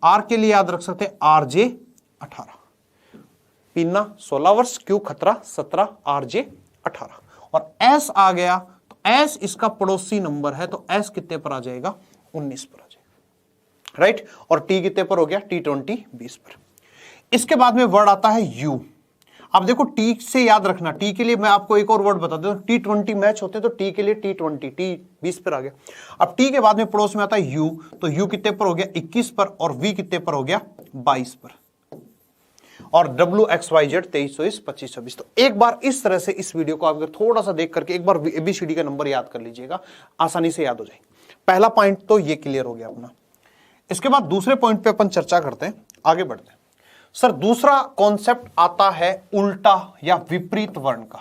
R के लिए याद रख सकते हैं RJ 18। पीना 16 वर्ष, Q खतरा 17, RJ 18। और S आ गया, तो S इसका पड़ोसी नंबर है, तो S कितने पर आ जाएगा? 19 पर आ जाएगा। राइट, और T कितने पर हो गया? T20 20 पर। इसके बाद में वर्ड आता है U। अब देखो T से याद रखना, T के लिए मैं आपको एक और वर्ड बता दूं, T20 मैच होते तो T के लिए T20, T 20 पर आ गया। अब T के बाद में पड़ोस में आता है U, तो U कितने पर हो गया? 21 पर। और V कितने पर हो गया? 22 पर। और WXYZ 23 24 25 26। तो एक बार इस तरह से इस वीडियो को आप अगर थोड़ा सा देख करके एक बार ABCD का नंबर याद कर लीजिएगा, आसानी से याद हो जाएंगे। पहला पॉइंट तो ये क्लियर हो गया अपना। इसके बाद दूसरे पॉइंट पे अपन चर्चा करते हैं, आगे बढ़ते हैं। सर दूसरा कॉन्सेप्ट आता है उल्टा या विपरीत वर्ण का।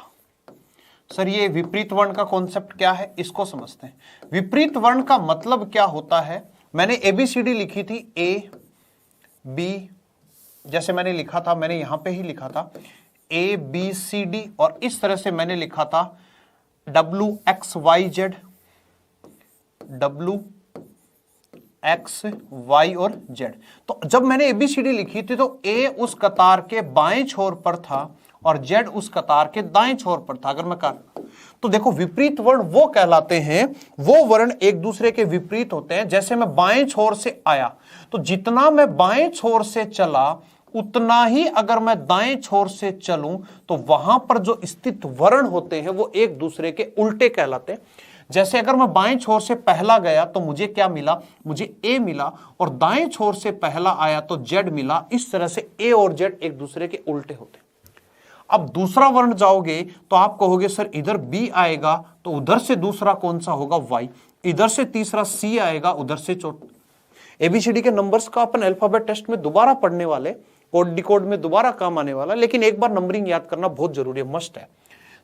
सर ये विपरीत वर्ण का कॉन्सेप्ट क्या है, इसको समझते हैं। विपरीत वर्ण का मतलब क्या होता है, मैंने ABCD लिखी थी, A B, जैसे मैंने लिखा था, मैंने यहां पे ही लिखा था ABCD, और इस तरह से मैंने लिखा था WXYZ, WXY और Z। तो जब मैंने ABCD लिखी थी तो A उस कतार के बाएं छोर पर था और Z उस कतार के दाएं छोर पर था। अगर मैं तो देखो विपरीत वर्ण वो कहलाते हैं, वो वर्ण एक दूसरे के विपरीत होते हैं। जैसे मैं बाएं छोर से आया तो जितना मैं बाएं छोर से चला उतना ही अगर मैं दाएं छोर से चलूं तो वहां पर जो स्थित वर्ण होते हैं वो एक दूसरे के उल्टे कहलाते हैं। जैसे अगर मैं बाएं छोर से पहला गया तो मुझे क्या मिला, मुझे A मिला, और दाएं छोर से पहला आया तो Z मिला। इस तरह से A और Z एक दूसरे के उल्टे होते हैं। अब दूसरा वर्ण जाओगे तो आप कहोगे सर इधर B आएगा तो उधर से दूसरा कौन सा होगा, Y, इधर से तीसरा C आएगा, उधर से चौथा। ABCD के नंबर्स का अपन अल्फाबेट टेस्ट में दोबारा पढ़ने वाले, कोड डिकोड में दोबारा काम आने वाला, लेकिन एक बार नंबरिंग याद करना बहुत जरूरी है, मस्ट है।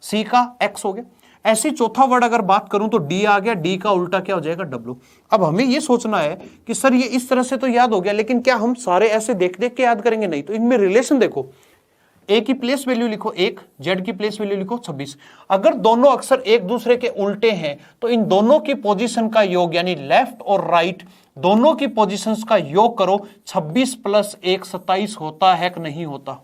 C का X हो गया। ऐसे चौथा वर्ड अगर बात करूं तो D आ गया, D का उल्टा क्या हो जाएगा, W। अब हमें यह सोचना है कि सर ये इस तरह से तो याद हो गया, लेकिन क्या हम सारे ऐसे देख देख के याद करेंगे, नहीं। तो इनमें रिलेशन देखो, A की प्लेस वैल्यू लिखो 1, Z की प्लेस वैल्यू लिखो 26। अगर दोनों अक्षर एक दूसरे के उल्टे हैं तो इन दोनों की पोजीशन का योग, यानी लेफ्ट और राइट दोनों की पोजीशंस का योग करो, 26 + 1 27 होता है कि नहीं होता।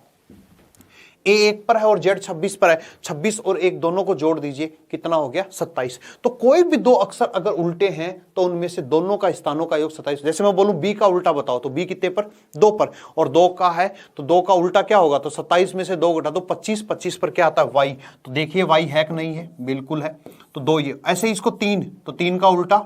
A 1 पर है और Z 26 पर है, 26 और 1 दोनों को जोड़ दीजिए, कितना हो गया, 27। तो कोई भी दो अक्षर अगर उल्टे हैं तो उनमें से दोनों का स्थानों का योग 27। जैसे मैं बोलूं B का उल्टा बताओ तो B कितने पर, 2 पर, और 2 का है तो 2 का उल्टा क्या होगा, तो 27 में से 2 घटा दो 25, 25 पर क्या आता है, Y। तो देखिए Y है कि नहीं है, बिल्कुल है। तो 2 ये, ऐसे ही इसको 3, तो 3 का उल्टा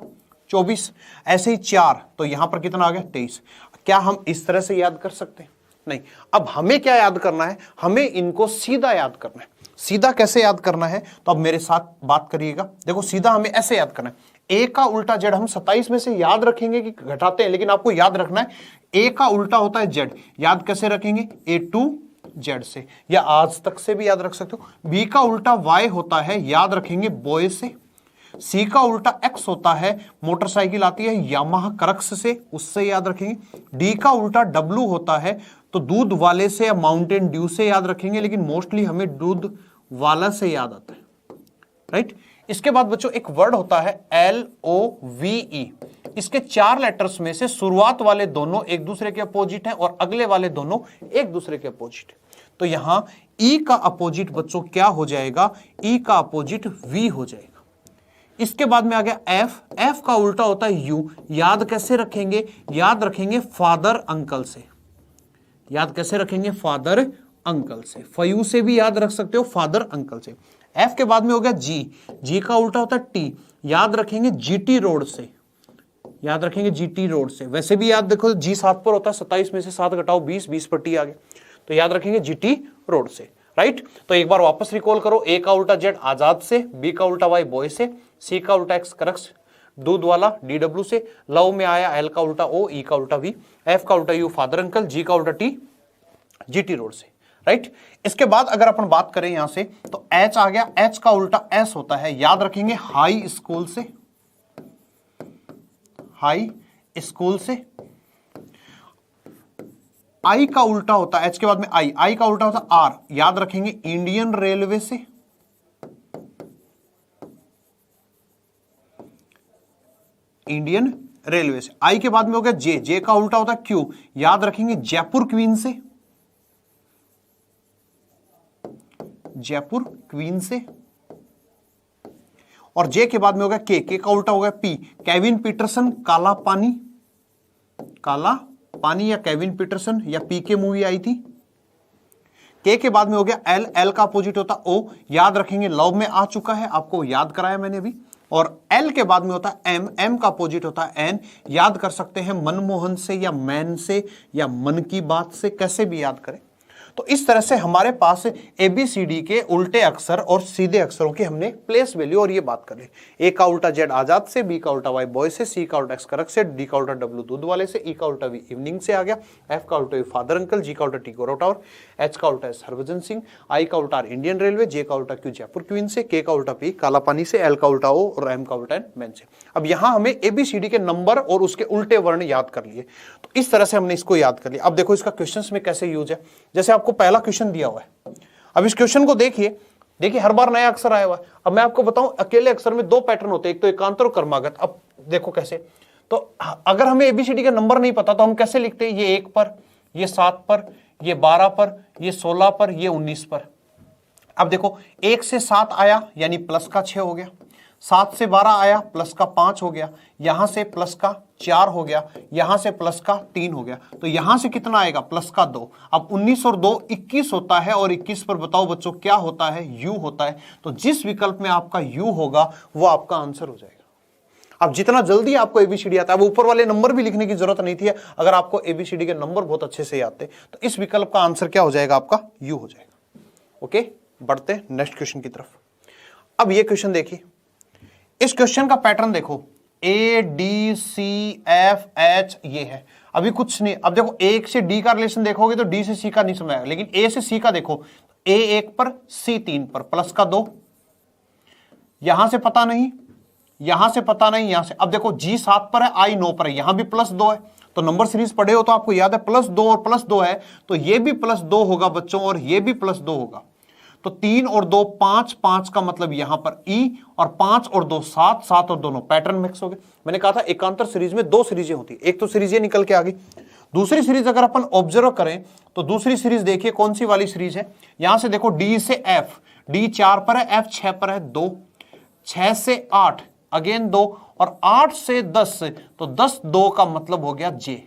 24, ऐसे ही 4, तो यहां पर कितना आ गया, 23। क्या हम इस तरह से याद कर सकते हैं, नहीं। अब हमें क्या याद करना है, हमें इनको सीधा याद करना है। सीधा कैसे याद करना है, तो अब मेरे साथ बात करिएगा। देखो सीधा हमें ऐसे याद करना है, A का उल्टा Z हम 27 में से याद रखेंगे कि घटाते हैं, लेकिन आपको याद रखना है A का उल्टा होता है Z। याद कैसे रखेंगे, A2Z से, या आज तक से भी याद रख सकते हो। B का उल्टा Y होता है, याद रखेंगे बॉय से। C का उल्टा X होता है, मोटरसाइकिल आती है यामाहा क्रक्स से, उससे याद रखेंगे। D का उल्टा W होता है तो दूध वाले से या माउंटेन ड्यू से याद रखेंगे, लेकिन मोस्टली हमें दूध वाला से याद आता है, राइट। इसके बाद बच्चों एक वर्ड होता है LOVE। इसके 4 लेटर्स में से शुरुआत वाले दोनों एक दूसरे के अपोजिट हैं और अगले वाले दोनों एक दूसरे के अपोजिट। तो यहां E का अपोजिट बच्चों क्या हो जाएगा, E का अपोजिट V हो जाएगा। इसके बाद में आ गया F का उल्टा होता है U। याद कैसे रखेंगे, याद रखेंगे फादर अंकल से। याद कैसे रखेंगे, फादर अंकल से। फयू से भी याद रख सकते हो, फादर अंकल से। F के बाद में हो गया G का उल्टा होता है T। याद रखेंगे GT रोड से, याद रखेंगे GT रोड से। वैसे भी याद देखो G 7 पर होता है, 27 में से 7 घटाओ 20, 20 पर T आ गया, तो याद रखेंगे GT रोड से, राइट। तो एक बार वापस रिकॉल करो, A का उल्टा Z आजाद से, B का उल्टा Y बॉय से, C का उल्टा X क्रक्स दूध वाला DW से, लव में आया L का उल्टा O, E का उल्टा V, F का उल्टा U फादर अंकल, G का उल्टा T GT रोड से, राइट। इसके बाद अगर अपन बात करें यहां से तो H आ गया, H का उल्टा S होता है, याद रखेंगे हाई स्कूल से, हाई स्कूल से। I का उल्टा होता है, H के बाद में I का उल्टा होता है R, याद रखेंगे इंडियन रेलवे से। इंडियन रेलवे से। I के बाद में हो गया J का उल्टा होता है Q, याद रखेंगे जयपुर क्वीन से, जयपुर क्वीन से। और J के बाद में हो गया K का उल्टा हो गया P, केविन पीटरसन काला पानी, काला पानी या केविन पीटरसन या PK मूवी आई थी। K के बाद में हो गया L का अपोजिट होता O, याद रखेंगे लव में आ चुका है, आपको याद कराया मैंने अभी। और L के बाद में होता है M का अपोजिट होता है N, याद कर सकते हैं मनमोहन से या मैन से या मन की बात से, कैसे भी याद करें। तो इस तरह से हमारे पास ABCD के उल्टे अक्षर और सीधे अक्षरों की हमने प्लेस वैल्यू और ये बात कर ली। A का उल्टा Z आजाद से, B का उल्टा Y बॉय से, C का उल्टा X करक से, D का उल्टा W दूध वाले से, E का उल्टा V इवनिंग से आ गया, F का उल्टा फादर अंकल, G का उल्टा T गोरा टावर, H का उल्टा हरभजन सिंह, I का उल्टा इंडियन रेलवे, J का उल्टा Q जयपुर क्वीन से, K का उल्टा P काला पानी से, L का उल्टा O और M का उल्टा मैन से। अब यहां हमें ABCD के नंबर और उसके उल्टे वर्ण याद कर लिए, तो इस तरह से हमने इसको याद कर लिया। अब देखो इसका क्वेश्चंस में कैसे यूज है। जैसे आपको पहला क्वेश्चन दिया हुआ है, अब इस क्वेश्चन को देखिए हर बार नया अक्षर आया हुआ है। अब मैं आपको बताऊं अकेले अक्षर में दो पैटर्न होते हैं, एक तो एकांतर और कर्मागत। अब देखो कैसे, तो अगर हमें ABCD का नंबर नहीं पता तो हम कैसे लिखते हैं, ये 1 पर, ये 7 पर, ये 12 पर, ये 16 पर, ये 19 पर। अब देखो 1 से 7 आया यानी प्लस का 6 हो गया, 7 से 12 आया प्लस का 5 हो गया, यहां से प्लस का 4 हो गया, यहां से प्लस का 3 हो गया, तो यहां से कितना आएगा, प्लस का 2। अब 19 और 2 21 होता है, और 21 पर बताओ बच्चों क्या होता है, U होता है। तो जिस विकल्प में आपका U होगा वो आपका आंसर हो जाएगा। अब जितना जल्दी आपको ABCD आता है, अब ऊपर वाले नंबर भी लिखने की जरूरत नहीं थी, अगर आपको ABCD के नंबर बहुत अच्छे से याद थे तो इस विकल्प का आंसर क्या हो जाएगा, आपका U हो जाएगा। ओके, बढ़ते हैं नेक्स्ट क्वेश्चन की तरफ। अब ये क्वेश्चन देखिए, इस क्वेश्चन का पैटर्न देखो, A D C F H ये है, अभी कुछ नहीं। अब देखो 1 से D का रिलेशन देखोगे तो D से C का नहीं समझ आएगा, लेकिन A से C का देखो, A 1 पर, C 3 पर, प्लस का 2, यहां से पता नहीं, यहां से पता नहीं, यहां से। अब देखो G 7 पर है, I 9 पर है, यहां भी प्लस 2 है, तो नंबर सीरीज पढ़े हो तो आपको याद है प्लस 2 और प्लस 2 है, तो ये भी प्लस 2 होगा बच्चों, और ये भी प्लस 2 होगा। तो 3 और 2 5, 5 का मतलब यहां पर E, और 5 और 2 7, 7 और दोनों पैटर्न मिक्स हो गए। मैंने कहा था एकांतर सीरीज में 2 सीरीजें होती, एक तो सीरीज ये निकल के आ गई, दूसरी सीरीज अगर अपन ऑब्जर्व करें तो दूसरी सीरीज देखिए कौन सी वाली सीरीज है। यहां से देखो D से F, D 4 पर है, F 6 पर है 2, 6 से 8 अगेन 2, और 8 से 10, तो 10 2 का मतलब हो गया J।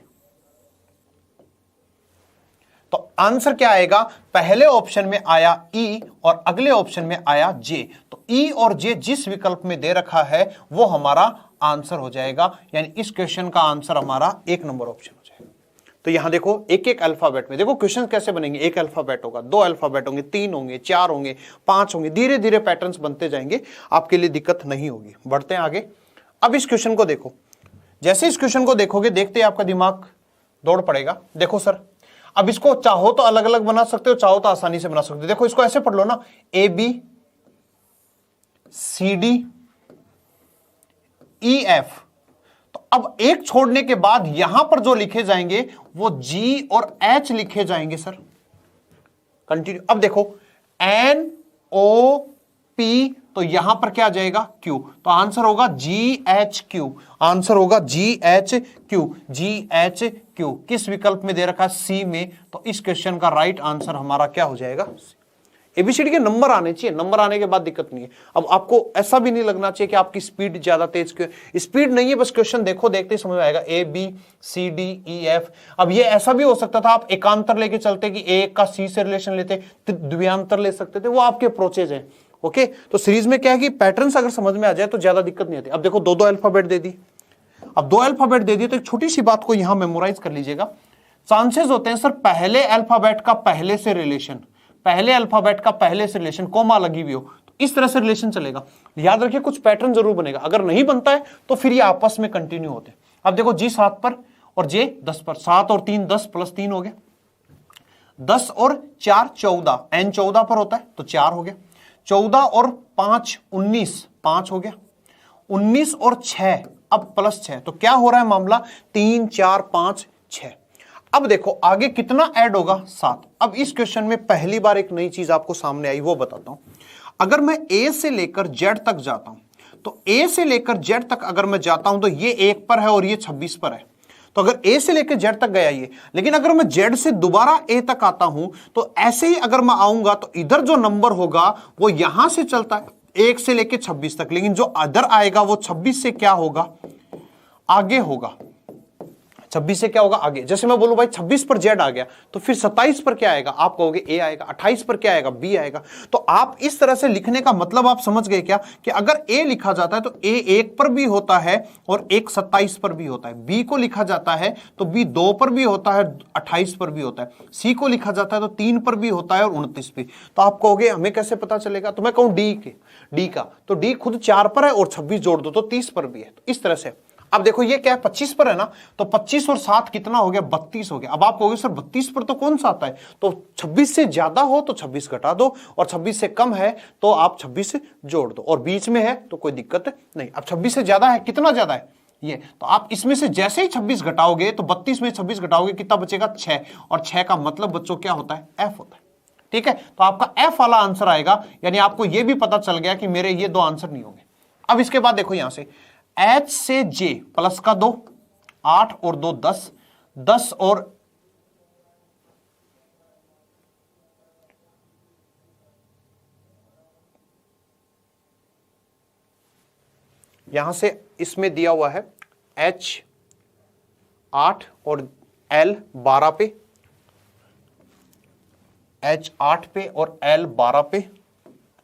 तो आंसर क्या आएगा, पहले ऑप्शन में आया E और अगले ऑप्शन में आया J, तो E और J जिस विकल्प में दे रखा है वो हमारा आंसर हो जाएगा, यानी इस क्वेश्चन का आंसर हमारा 1 नंबर ऑप्शन हो जाएगा। तो यहां देखो एक एक अल्फाबेट में देखो क्वेश्चन कैसे बनेंगे, एक अल्फाबेट होगा, 2 अल्फाबेट होंगे, 3 होंगे, 4 होंगे, 5 होंगे, धीरे धीरे पैटर्न्स बनते जाएंगे, आपके लिए दिक्कत नहीं होगी। बढ़ते हैं आगे। अब इस क्वेश्चन को देखो, जैसे इस क्वेश्चन को देखोगे देखते ही आपका दिमाग दौड़ पड़ेगा। देखो सर, अब इसको चाहो तो अलग अलग बना सकते हो, चाहो तो आसानी से बना सकते हो। देखो इसको ऐसे पढ़ लो ना, AB CD EF, तो अब एक छोड़ने के बाद यहां पर जो लिखे जाएंगे वो G और H लिखे जाएंगे सर। कंटिन्यू। अब देखो N O P, तो यहां पर क्या आ जाएगा Q, तो आंसर होगा GHQ, आंसर होगा GHQ, GHQ। किस विकल्प में दे रखा है, C में, तो इस क्वेश्चन का राइट आंसर हमारा क्या हो जाएगा, ABCD के नंबर आने चाहिए, नंबर आने के बाद दिक्कत नहीं है। अब आपको ऐसा भी नहीं लगना चाहिए कि आपकी स्पीड ज्यादा तेज क्यों, स्पीड नहीं है, बस क्वेश्चन देखो, देखते ही समझ में आएगा A B C D E F। अब ये ऐसा भी हो सकता था आप एकांतर लेके चलते कि A का C से रिलेशन लेते, द्व्यांतर ले सकते थे, वो आपके अप्रोचेज हैं। ओके, तो सीरीज में क्या है कि पैटर्न्स अगर समझ में आ जाए तो ज्यादा दिक्कत नहीं आती। अब देखो 2 अल्फाबेट दे दी, अब 2 अल्फाबेट दे दिए, तो एक छोटी सी बात को यहां मेमोराइज कर लीजिएगा। चांसेस होते हैं सर पहले अल्फाबेट का पहले से रिलेशन, पहले अल्फाबेट का पहले से रिलेशन, कोमा लगी हुई हो, तो इस तरह से रिलेशन चलेगा। याद रखिए कुछ पैटर्न जरूर बनेगा, अगर नहीं बनता है तो फिर ये आपस में कंटिन्यू होते हैं। अब देखो G 7 पर और J 10 पर, 7 और 3 10 प्लस 3 हो गया, 10 और 4 14, N 14 पर होता है तो 4 हो गया, 14 और 5 19, 5 हो गया, 19 और 6 अब प्लस 6, तो क्या हो रहा है मामला, 3 4 5 6। अब देखो आगे कितना ऐड होगा, 7। अब इस क्वेश्चन में पहली बार एक नई चीज आपको सामने आई, वो बताता हूं। अगर मैं A से लेकर Z तक जाता हूं, तो A से लेकर Z तक अगर मैं जाता हूं तो ये 1 पर है और ये 26 पर है, तो अगर A से लेकर Z तक गया ये, लेकिन अगर मैं Z से दोबारा A तक आता हूं तो ऐसे ही अगर मैं आऊंगा तो इधर जो नंबर होगा वो यहां से चलता है 1 से लेकर 26 तक, लेकिन जो अदर आएगा वो 26 से क्या होगा, आगे होगा, 26 से क्या होगा आगे, जैसे मैं बोलूं भाई 26 पर जेड आ गया तो फिर 27 पर क्या आएगा, आप कहोगे ए आएगा, 28 पर क्या आएगा, बी आएगा। तो आप इस तरह से लिखने का मतलब आप समझ गए क्या, कि अगर ए लिखा जाता है तो ए 1 पर भी होता है और एक 27 पर भी होता है, बी को लिखा जाता है तो बी 2 पर भी होता है, 28 पर भी होता है, सी को लिखा जाता है तो 3 पर भी होता है और 29 भी। तो आप कहोगे हमें कैसे पता चलेगा, तो मैं कहूं डी का, तो डी खुद 4 पर है और 26 जोड़ दो तो 30 पर भी है। तो इस तरह से अब देखो ये क्या है, 25 पर है ना, तो 25 और 7 कितना हो गया, 32 हो गया। अब आप कहोगे सर 32 पर तो कौन सा आता है, तो 26 से ज्यादा हो तो 26 घटा दो और 26 से कम है तो आप 26 से जोड़ दो और बीच में है तो कोई दिक्कत नहीं। अब 26 से ज्यादा है, कितना ज्यादा है ये, तो आप इसमें से जैसे ही 26 घटाओगे तो 32 में 26 घटाओगे कितना बचेगा, 6, और 6 का मतलब बच्चों क्या होता है, एफ होता है। ठीक है, तो आपका एफ वाला आंसर आएगा, यानी आपको यह भी पता चल गया कि मेरे ये 2 आंसर नहीं होंगे। अब इसके बाद देखो यहां से H से J प्लस का 2, 8 और 2 10, 10 और यहां से इसमें दिया हुआ है H 8 और L 12 पे, H 8 पे और L 12 पे,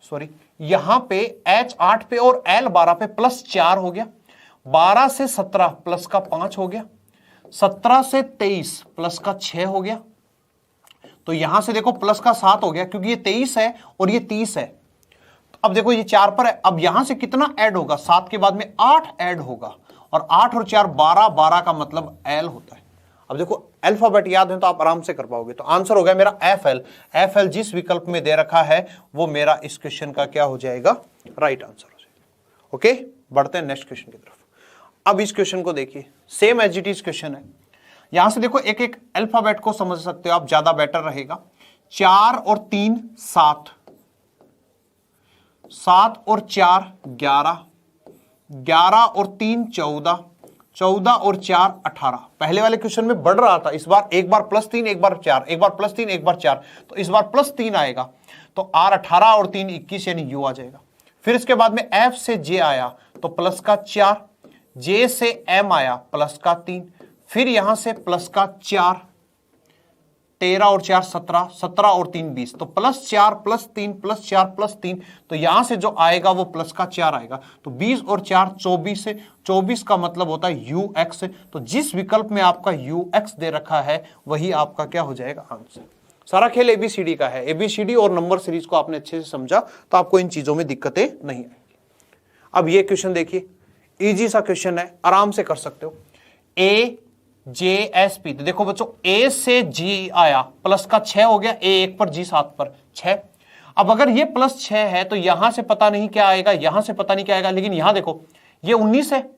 सॉरी यहां पे H 8 पे और L 12 पे प्लस 4 हो गया, 12 से 17 प्लस का 5 हो गया, 17 से 23 प्लस का 6 हो गया, तो यहां से देखो प्लस का 7 हो गया क्योंकि ये 23 है और ये 30 है। तो अब देखो ये 4 पर है, अब यहां से कितना ऐड होगा, 7 के बाद में 8 ऐड होगा और 8 और 4 12, 12 का मतलब L होता है। अब देखो अल्फाबेट याद है तो आप आराम से कर पाओगे। तो आंसर हो गया मेरा एफएल। एफएल जिस विकल्प में दे रखा है वो मेरा इस क्वेश्चन का क्या हो जाएगा, राइट आंसर हो जाएगा। ओके, बढ़ते हैं नेक्स्ट क्वेश्चन की तरफ। अब इस क्वेश्चन को देखिए, same as it is question है। यहां से देखो एक एक अल्फाबेट को समझ सकते हो आप, ज्यादा बेटर रहेगा। 4 और 3 7, 7 और 4 11, 11 और 3 14, 14 और 4 18। पहले वाले क्वेश्चन में बढ़ रहा था, इस बार एक बार प्लस 3 एक बार 4, एक बार प्लस 3 एक बार 4, तो इस बार प्लस 3 आएगा तो R 18 और 3 21 यानी U आ जाएगा। फिर इसके बाद में F से J आया तो प्लस का 4, J से M आया प्लस का 3, फिर यहां से प्लस का 4, 13 और 4 17, 17 और 3 20, तो प्लस 4 प्लस 3 प्लस 4 प्लस 3, तो यहां से जो आएगा वो प्लस का 4 आएगा, तो 20 और 4 24 से, 24 का मतलब होता है UX। तो जिस विकल्प में आपका UX दे रखा है वही आपका क्या हो जाएगा आंसर। सारा खेल एबीसीडी का है, एबीसीडी और नंबर सीरीज को आपने अच्छे से समझा तो आपको इन चीजों में दिक्कतें नहीं आएंगी। अब ये क्वेश्चन देखिए, इजी सा क्वेश्चन है, आराम से कर सकते हो। AJSP, तो देखो बच्चों A से G आया प्लस का 6 हो गया, A 1 पर G 7 पर 6। अब अगर ये प्लस 6 है तो यहां से पता नहीं क्या आएगा, यहां से पता नहीं क्या आएगा, लेकिन यहां देखो ये 19 है,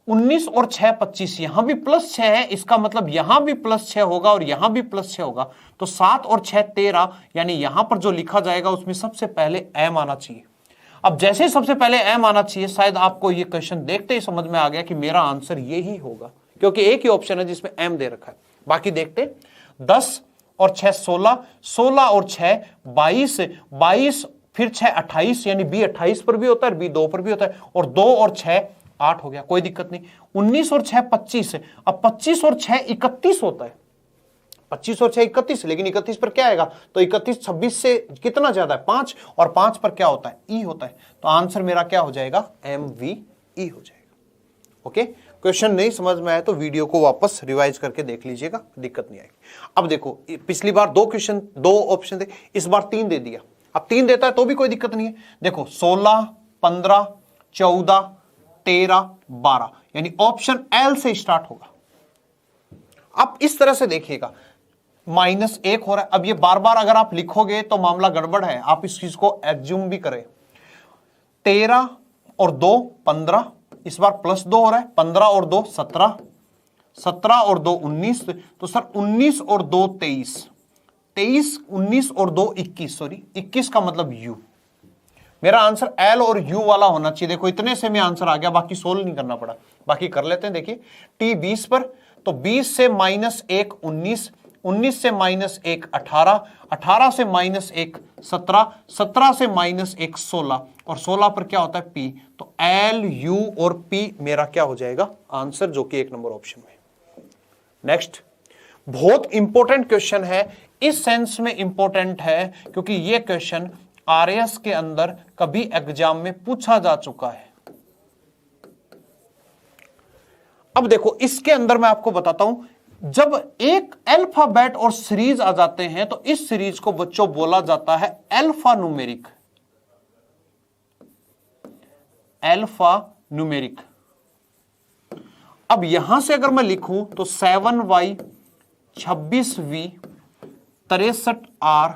19 और 6 25, यहां भी प्लस 6 है, इसका मतलब यहां भी प्लस 6 होगा और यहां भी प्लस 6 होगा, तो 7 और 6 13, यानी यहां पर जो लिखा जाएगा उसमें सबसे पहले M आना चाहिए। अब जैसे ही सबसे पहले M आना चाहिए, शायद आपको ये क्वेश्चन देखते ही समझ में आ गया कि मेरा आंसर ये ही होगा, क्योंकि एक ही ऑप्शन है जिसमें M दे रखा है। बाकी देखते, 10 और 6 16, 16 और 6 22, 22 फिर 6 28, यानी B 28 पर भी होता है, B 2 पर भी होता है, और 2 और 6 8 हो गया, कोई दिक्कत नहीं। 19 और 6 25, अब 25 और 6 31 होता है, 25 और 6 31, लेकिन 31 पर क्या आएगा, तो 31 26 से कितना ज्यादा है 5, और 5 पर क्या होता है E होता है, तो आंसर मेरा क्या हो जाएगा MVE हो जाएगा। ओके, क्वेश्चन नहीं समझ में आया तो वीडियो को वापस रिवाइज करके देख लीजिएगा, दिक्कत नहीं आएगी। अब देखो पिछली बार 2 क्वेश्चन 2 ऑप्शन थे, इस बार 3 दे दिया। अब 3 देता है तो भी कोई दिक्कत नहीं है। देखो 16 15 14 13 12, यानी ऑप्शन L से स्टार्ट होगा। अब इस तरह से देखिएगा, -1 हो रहा है। अब ये बार बार अगर आप लिखोगे तो मामला गड़बड़ है, आप इस चीज को एज्यूम भी करें। 13 और 2 15, इस बार +2 हो रहा है, 15 और 2 17, 17 और 2 19, तो सर 19 और 2 23, 23 19 और 2 21, सॉरी 21 का मतलब U। मेरा आंसर L और U वाला होना चाहिए। देखो इतने से में आंसर आ गया, बाकी सोल्व नहीं करना पड़ा, बाकी कर लेते हैं। देखिए T 20 पर, तो 20 से -1 19, 19 से -1 18, 18 से -1 17, 17 से -1 16, और 16 पर क्या होता है P, तो L U और P मेरा क्या हो जाएगा आंसर, जो कि 1 नंबर ऑप्शन में। नेक्स्ट, बहुत इंपॉर्टेंट क्वेश्चन है, इस सेंस में इंपॉर्टेंट है क्योंकि यह क्वेश्चन आरएएस के अंदर कभी एग्जाम में पूछा जा चुका है। अब देखो इसके अंदर मैं आपको बताता हूं, जब एक अल्फाबेट और सीरीज आ जाते हैं तो इस सीरीज को बच्चों बोला जाता है अल्फा न्यूमेरिक। Alpha numeric. अब यहां से अगर मैं लिखूं तो 7y 26v 63r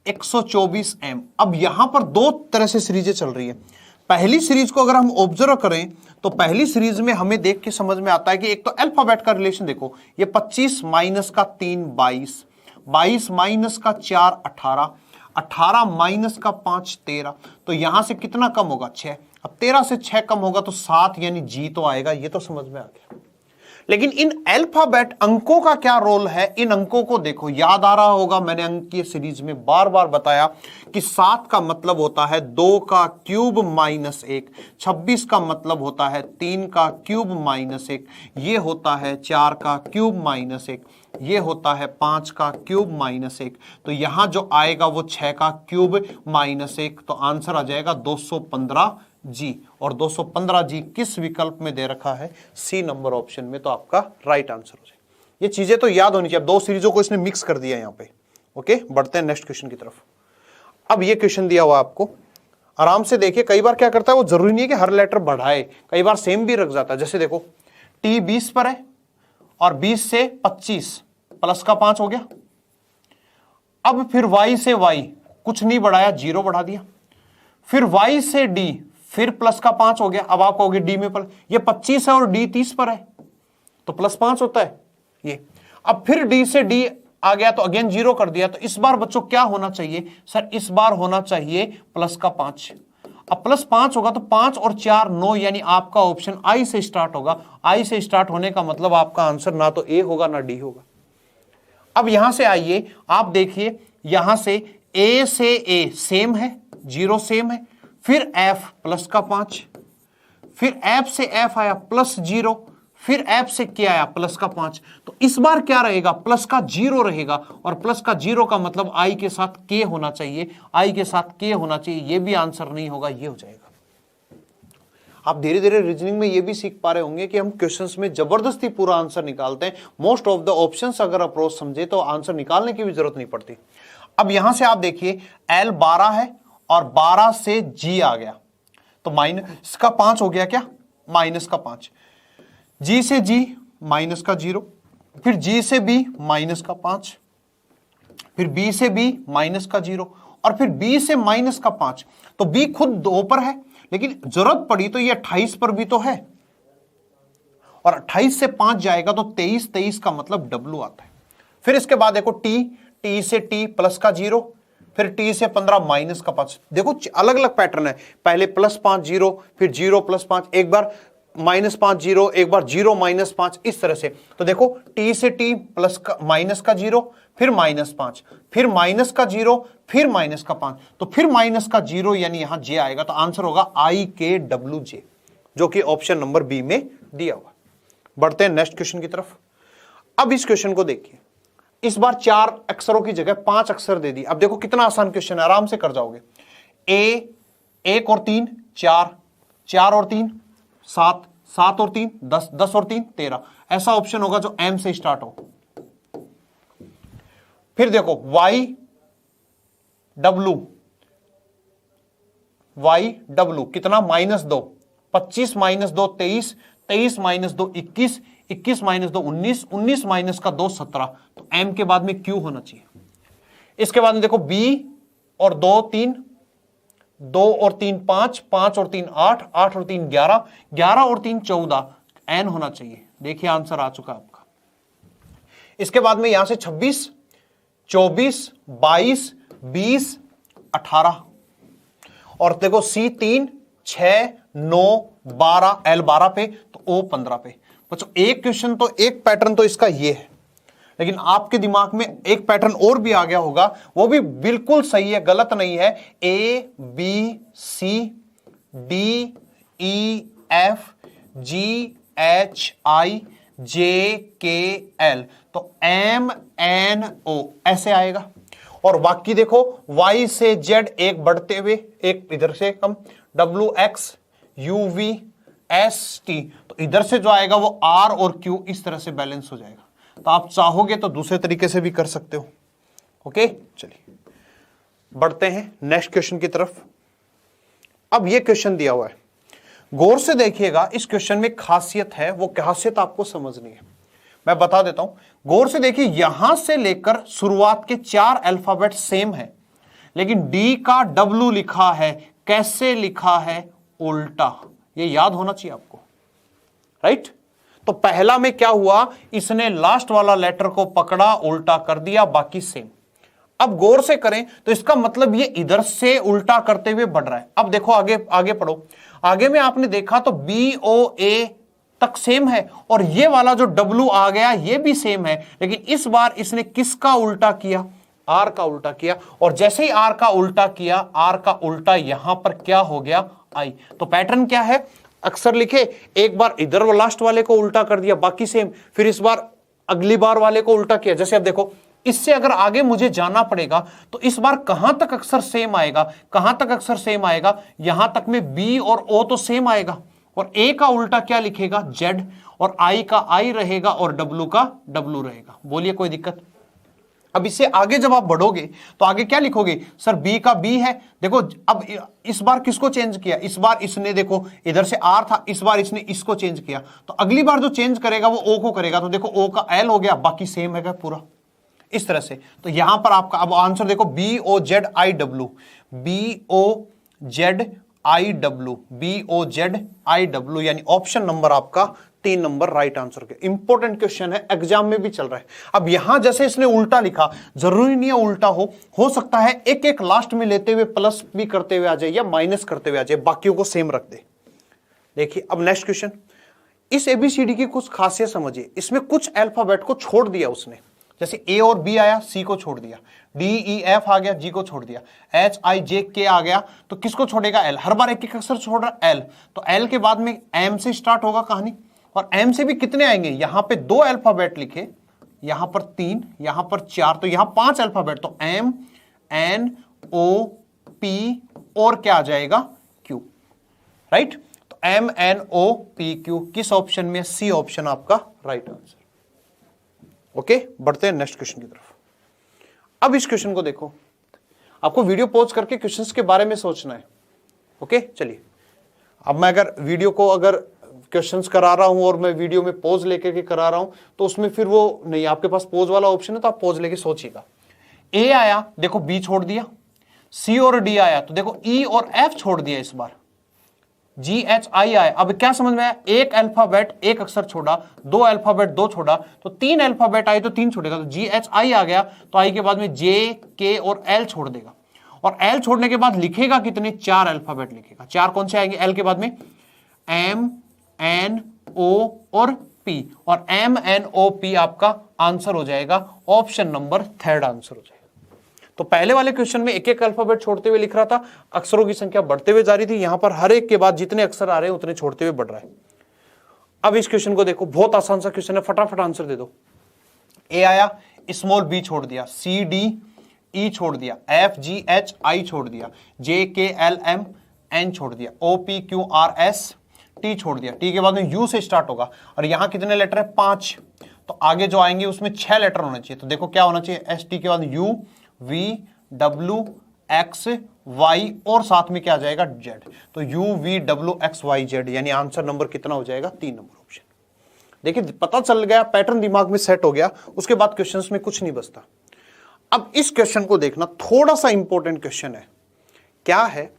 124m। अब यहां पर दो तरह से सीरीजें चल रही है। पहली सीरीज को अगर हम ऑब्जर्व करें तो पहली सीरीज में हमें देख के समझ में आता है कि एक तो अल्फाबेट का रिलेशन देखो, ये 25 माइनस का 3 22, 22 माइनस का 4 18, 18 माइनस का 5 13, तो यहां से कितना कम होगा 6। अब 13 से 6 कम होगा तो 7 यानी जी तो आएगा, ये तो समझ में आ गया। लेकिन इन अल्फाबेट अंकों का क्या रोल है, इन अंकों को देखो, याद आ रहा होगा मैंने अंक की सीरीज में बार बार बताया कि 7 का मतलब होता है 2 का क्यूब माइनस 1, 26 का मतलब होता है 3 का क्यूब माइनस 1, ये होता है 4 का क्यूब माइनस 1, ये होता है 5 का क्यूब माइनस 1, तो यहां जो आएगा वो 6 का क्यूब माइनस 1, तो आंसर आ जाएगा 215 जी। और 215 जी किस विकल्प में दे रखा है, सी नंबर ऑप्शन में, तो आपका राइट आंसर हो जाएगा। ये चीजें तो याद होनी चाहिए। अब दो सीरीजों को इसने मिक्स कर दिया यहां पे। ओके, बढ़ते हैं नेक्स्ट क्वेश्चन की तरफ। अब ये क्वेश्चन दिया हुआ आपको, आराम से देखिए। कई बार क्या करता है वो, जरूरी नहीं है कि हर लेटर बढ़ाए, कई बार सेम भी रख जाता है। जैसे देखो टी 20 पर है और 20 से 25 प्लस का 5 हो गया। अब फिर y से y कुछ नहीं बढ़ाया, 0 बढ़ा दिया। फिर y से d फिर प्लस का 5 हो गया। अब आप कहोगे डी में पर, ये 25 है और डी 30 पर है तो प्लस 5 होता है ये। अब फिर डी से डी आ गया तो अगेन 0 कर दिया। तो इस बार बच्चों क्या होना चाहिए सर, इस बार होना चाहिए प्लस का 5। अब प्लस 5 होगा तो 5 और 4 9, यानी आपका ऑप्शन आई से स्टार्ट होगा। आई से स्टार्ट होने का मतलब आपका आंसर ना तो ए होगा ना डी होगा। अब यहां से आइए, आप देखिए यहां से ए से ए सेम है, 0 सेम है। फिर f प्लस का 5, फिर f से f आया प्लस 0, फिर f से क्या आया प्लस का 5। तो इस बार क्या रहेगा, प्लस का 0 रहेगा। और प्लस का 0 का मतलब i के साथ k होना चाहिए, i के साथ k होना चाहिए। ये भी आंसर नहीं होगा, ये हो जाएगा। आप धीरे धीरे रीजनिंग में ये भी सीख पा रहे होंगे कि हम क्वेश्चंस में जबरदस्ती पूरा आंसर निकालते हैं। मोस्ट ऑफ द ऑप्शंस अगर अप्रोच समझे तो आंसर निकालने की भी जरूरत नहीं पड़ती। अब यहां से आप देखिए L 12 है और 12 से G आ गया तो माइनस का 5 हो गया, क्या माइनस का 5। G से G माइनस का 0, फिर G से B माइनस का 5, फिर B से B माइनस का 0, और फिर B से माइनस का 5। तो B खुद 2 पर है, लेकिन जरूरत पड़ी तो ये 28 पर भी तो है, और 28 से 5 जाएगा तो 23, 23 का मतलब W आता है। फिर इसके बाद देखो T से T प्लस का 0, फिर T से 15 माइनस का 5। देखो अलग अलग पैटर्न है, पहले प्लस 5 0, फिर 0 प्लस 5, एक बार माइनस 5 0, एक बार 0 माइनस 5, इस तरह से। तो देखो T से T प्लस का माइनस का 0, फिर माइनस 5, फिर माइनस का 0, फिर माइनस का 5, तो फिर माइनस का 0, यानी यहां J आएगा। तो आंसर होगा IKWJ, जो कि ऑप्शन नंबर बी में दिया हुआ। बढ़ते हैं नेक्स्ट क्वेश्चन की तरफ। अब इस क्वेश्चन को देखिए, इस बार 4 अक्षरों की जगह 5 अक्षर दे दी। अब देखो कितना आसान क्वेश्चन है, आराम से कर जाओगे। ए 1 और 3 4, 4 और 3 7, 7 और 3 10, 10 और 3 13। ऐसा ऑप्शन होगा जो M से स्टार्ट हो। फिर देखो YW कितना -2, 25 - 2 23, 23 - 2 21, 21 - 2 19, 19 माइनस का 2 17। तो M के बाद में Q होना चाहिए। इसके बाद में देखो B और 2 3, 2 और 3 5, 5 और 3 8, 8 और 3 11, 11 और 3 14, N होना चाहिए। देखिए आंसर आ चुका आपका। इसके बाद में यहां से 26 24 22 20 18, और देखो C 3 6 9 12, L 12 पे तो O 15 पे। बच्चों एक क्वेश्चन तो, एक पैटर्न तो इसका ये है, लेकिन आपके दिमाग में एक पैटर्न और भी आ गया होगा, वो भी बिल्कुल सही है, गलत नहीं है। A B C D E F G H I JKL, तो MNO ऐसे आएगा। और बाकी देखो Y से Z एक बढ़ते हुए एक इधर से कम, WXUVST, तो इधर से जो आएगा वो R और Q इस तरह से बैलेंस हो जाएगा। तो आप चाहोगे तो दूसरे तरीके से भी कर सकते हो। ओके, चलिए बढ़ते हैं नेक्स्ट क्वेश्चन की तरफ। अब ये क्वेश्चन दिया हुआ है, गौर से देखिएगा। इस क्वेश्चन में खासियत है, वो खासियत आपको समझनी है, मैं बता देता हूं। गौर से देखिए, यहां से लेकर शुरुआत के 4 अल्फाबेट सेम है, लेकिन डी का W लिखा है, कैसे लिखा है? उल्टा। ये याद होना चाहिए आपको, राइट? तो पहला में क्या हुआ, इसने लास्ट वाला लेटर को पकड़ा, उल्टा कर दिया, बाकी सेम। अब गौर से करें तो इसका मतलब ये इधर से उल्टा करते हुए बढ़ रहा है। अब देखो आगे आगे पढ़ो, आगे में आपने देखा तो BOA तक सेम है, और ये वाला जो W आ गया ये भी सेम है, लेकिन इस बार इसने किसका उल्टा किया? R का उल्टा किया। और जैसे ही R का उल्टा किया, R का उल्टा यहां पर क्या हो गया? I। तो पैटर्न क्या है? अक्सर लिखे, एक बार इधर लास्ट वाले को उल्टा कर दिया, बाकी सेम, फिर इस बार अगली बार वाले को उल्टा किया। जैसे अब देखो, इससे अगर आगे मुझे जाना पड़ेगा तो इस बार कहां तक अक्सर सेम आएगा? कहां तक अक्सर सेम आएगा? यहां तक में B और O तो सेम आएगा, और A का उल्टा क्या लिखेगा? Z, और I का I रहेगा, और W का W रहेगा। बोलिए कोई दिक्कत? अब इससे आगे जब आप बढ़ोगे तो आगे क्या लिखोगे? सर B का B है। देखो अब इस बार किसको चेंज किया? इस बार इसने देखो इधर से R था, इस बार इसने इसको चेंज किया, तो अगली बार जो चेंज करेगा वो O को करेगा। तो देखो O का L हो गया, बाकी सेम है पूरा, इस तरह से। तो यहां पर आपका अब आंसर देखो, BOZIW, BOZIW, BOZIW, यानी ऑप्शन नंबर आपका 3 नंबर राइट आंसर के। इंपॉर्टेंट क्वेश्चन है, एग्जाम में भी चल रहा है। अब यहां जैसे इसने उल्टा लिखा, जरूरी नहीं है उल्टा हो सकता है एक एक लास्ट में लेते हुए प्लस भी करते हुए आ जाए या माइनस करते हुए आ जाए, बाकियों को सेम रख दे। देखिए अब नेक्स्ट क्वेश्चन, इस ABCD की कुछ खासियत समझिए। इसमें कुछ अल्फाबेट को छोड़ दिया उसने, जैसे A और B आया, C को छोड़ दिया, D E F आ गया, G को छोड़ दिया, H I J K आ गया, तो किसको छोड़ेगा? L। हर बार एक एक अक्षर छोड़ रहा L, तो L के बाद में M से स्टार्ट होगा कहानी, और M से भी कितने आएंगे? यहां पे 2 अल्फाबेट लिखे, यहां पर 3, यहां पर 4, तो यहां 5 अल्फाबेट, तो M N O P और क्या आ जाएगा? Q, right? तो M N O P Q किस ऑप्शन में? C ऑप्शन आपका राइट आंसर। ओके, बढ़ते हैं नेक्स्ट क्वेश्चन की तरफ। अब इस क्वेश्चन को देखो, आपको वीडियो पॉज करके क्वेश्चंस के बारे में सोचना है। ओके, चलिए अब मैं अगर वीडियो को अगर क्वेश्चंस करा रहा हूं और मैं वीडियो में पॉज लेकर के करा रहा हूं तो उसमें फिर वो नहीं, आपके पास पॉज वाला ऑप्शन है तो आप पॉज लेके सोचिएगा। A आया, देखो B छोड़ दिया, C और D आया, तो देखो E और F छोड़ दिया, इस बार GHI आया। अब क्या समझ में आया? एक अल्फाबेट एक अक्षर छोड़ा, 2 अल्फाबेट 2 छोड़ा, तो 3 अल्फाबेट आए तो 3 छोड़ेगा, तो GHI आ गया, तो I के बाद में J K और L छोड़ देगा, और L छोड़ने के बाद लिखेगा कितने? 4 अल्फाबेट लिखेगा। 4 कौन से आएंगे L के बाद में? M N O और P, और M N O P आपका आंसर हो जाएगा ऑप्शन नंबर 3 आंसर हो जाएगा। तो पहले वाले क्वेश्चन में एक एक अल्फाबेट छोड़ते हुए लिख रहा था, अक्षरों की संख्या बढ़ते हुए जा रही थी, यहां पर हर एक के बाद जितने अक्षर आ रहे हैं उतने छोड़ते हुए बढ़ रहा है। अब इस क्वेश्चन को देखो, बहुत आसान सा क्वेश्चन है, फटाफट आंसर दे दो। A आया, स्मॉल b छोड़ दिया, C D E छोड़ दिया, F G H I छोड़ दिया, J K L M N छोड़ दिया, O P Q R S T छोड़ दिया। T के बाद में U से स्टार्ट होगा, और यहां कितने लेटर है? 5, तो आगे जो आएंगे उसमें 6 लेटर होने चाहिए। तो देखो क्या होना चाहिए? S T के बाद U V W X Y और साथ में क्या आ जाएगा? Z। तो U V W X Y Z, यानी आंसर नंबर कितना हो जाएगा? 3 नंबर ऑप्शन। देखिए पता चल गया, पैटर्न दिमाग में सेट हो गया, उसके बाद क्वेश्चंस में कुछ नहीं बचता। अब इस क्वेश्चन को देखना, थोड़ा सा इंपॉर्टेंट क्वेश्चन है। क्या है?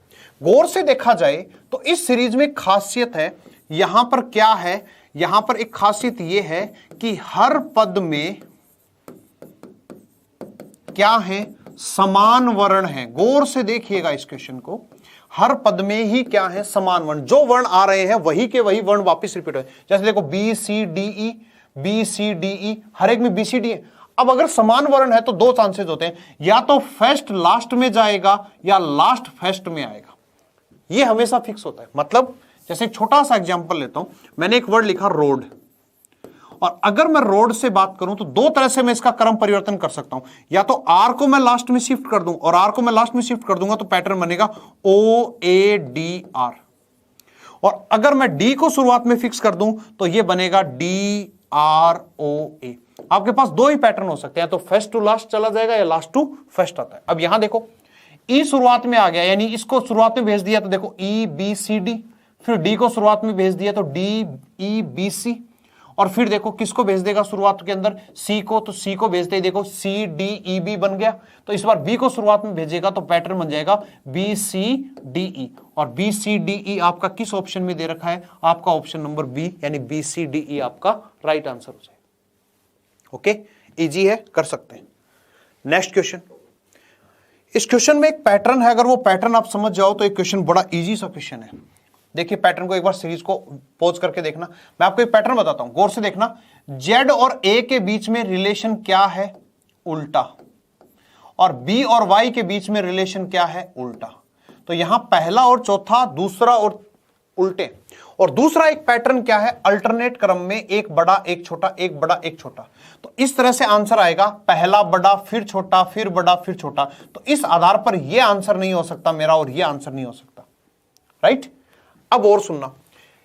गौर से देखा जाए तो इस सीरीज में खासियत है, यहां पर क्या है? यहां पर एक खासियत यह है कि हर पद में क्या है? समान वर्ण है। गौर से देखिएगा इस क्वेश्चन को, हर पद में ही क्या है? समान वर्ण। जो वर्ण आ रहे हैं वही के वही वर्ण वापस रिपीट हो। जैसे देखो B C D E, B C D E, हर एक में B C D है। अब अगर समान वर्ण है तो 2 चांसेस होते हैं, या तो फर्स्ट लास्ट में जाएगा या लास्ट फर्स्ट में आएगा, ये हमेशा फिक्स होता है। मतलब जैसे एक छोटा सा एग्जांपल लेता हूं, मैंने एक वर्ड लिखा रोड, और अगर मैं रोड से बात करूं तो दो तरह से मैं इसका क्रम परिवर्तन कर सकता हूं, या तो आर को मैं लास्ट में शिफ्ट कर दूं, और आर को मैं लास्ट में शिफ्ट कर दूंगा तो पैटर्न बनेगा OADR। और अगर मैं डी को शुरुआत में फिक्स कर दूं तो ये बनेगा DROA। आपके पास दो ही पैटर्न हो सकते हैं, तो फर्स्ट टू लास्ट चला जाएगा या लास्ट टू फर्स्ट आता है। अब यहां देखो ई शुरुआत में आ गया, यानी इसको शुरुआत में भेज दिया तो देखो EBCD, फिर डी को शुरुआत में भेज दिया तो DEBC, और फिर देखो किसको भेज देगा शुरुआत के अंदर, सी को, तो सी को भेजते ही देखो CDEB बन गया। तो इस बार बी को शुरुआत में भेजेगा तो पैटर्न बन जाएगा BCDE, और BCDE आपका किस ऑप्शन में दे रखा है, आपका ऑप्शन नंबर बी, यानी BCDE आपका राइट आंसर हो जाएगा। ओके, इजी है, कर सकते हैं। नेक्स्ट क्वेश्चन, इस क्वेश्चन में एक पैटर्न है, अगर वो पैटर्न आप समझ जाओ तो एक क्वेश्चन बड़ा इजी सा क्वेश्चन है। देखिए पैटर्न को एक बार सीरीज को पॉज करके देखना, मैं आपको एक पैटर्न बताता हूं, गौर से देखना। जेड और ए के बीच में रिलेशन क्या है, उल्टा, और बी और वाई के बीच में रिलेशन क्या है, उल्टा। तो यहां पहला और चौथा, दूसरा और उल्टे, और दूसरा एक पैटर्न क्या है, अल्टरनेट क्रम में एक बड़ा एक छोटा, एक बड़ा एक छोटा। तो इस तरह से आंसर आएगा, पहला बड़ा फिर छोटा फिर बड़ा फिर छोटा। तो इस आधार पर यह आंसर नहीं हो सकता मेरा, और यह आंसर नहीं हो सकता, राइट। अब और सुनना,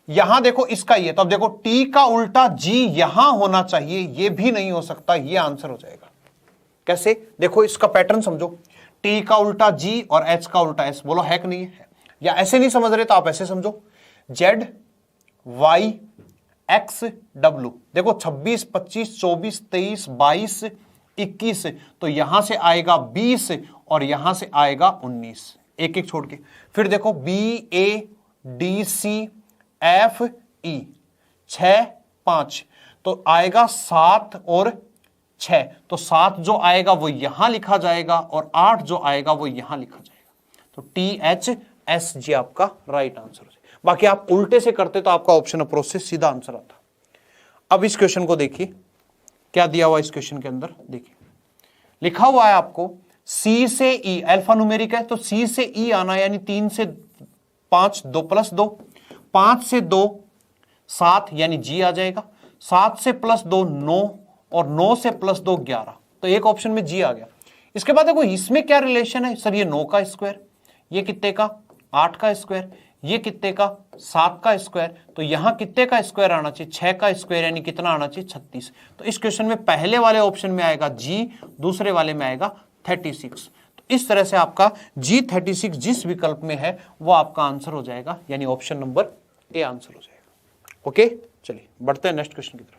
यहां देखो इसका ये, तो अब देखो टी का उल्टा जी यहां होना चाहिए, ये भी नहीं हो सकता, ये आंसर हो जाएगा। कैसे, देखो इसका पैटर्न समझो, टी का उल्टा जी और एच का उल्टा एस, बोलो है कि नहीं है, या ऐसे नहीं समझ रहे तो आप ऐसे समझो, जेड वाई एक्स डब्ल्यू, देखो 26 25 24 23 22 21, तो यहां से आएगा 20 और यहां से आएगा 19, एक एक छोड़ के। फिर देखो BADCFE 6 5, तो आएगा 7 और 6, तो 7 जो आएगा वो यहां लिखा जाएगा और 8 जो आएगा वो यहां लिखा जाएगा। तो THSG आपका राइट आंसर हो जाएगा। बाकी आप उल्टे से करते तो आपका ऑप्शन अप्रोच से सीधा आंसर आता। अब इस क्वेश्चन को देखिए, क्या दिया हुआ इस क्वेश्चन के अंदर, देखिए लिखा हुआ है आपको C से E, अल्फा न्यूमेरिक है तो C से E आना, यानी 3 से 5 2 + 2, 5 से 2 7, यानी G आ जाएगा, 7 से +2 9, और 9 से +2 11, तो एक ऑप्शन में G आ गया। इसके बाद देखो इसमें क्या रिलेशन है, सर ये 9 का स्क्वायर, ये कितने का 8 का स्क्वायर, ये कितने का 7 का स्क्वायर, तो यहां कितने का स्क्वायर आना चाहिए, 6 का स्क्वायर, यानी कितना आना चाहिए 36। तो इस क्वेश्चन में पहले वाले ऑप्शन में आएगा G, दूसरे वाले में आएगा 36। तो इस तरह से आपका G36 जिस विकल्प में है वो आपका आंसर हो जाएगा, यानी ऑप्शन नंबर ए आंसर हो जाएगा। ओके, चलिए बढ़ते हैं नेक्स्ट क्वेश्चन की तरफ।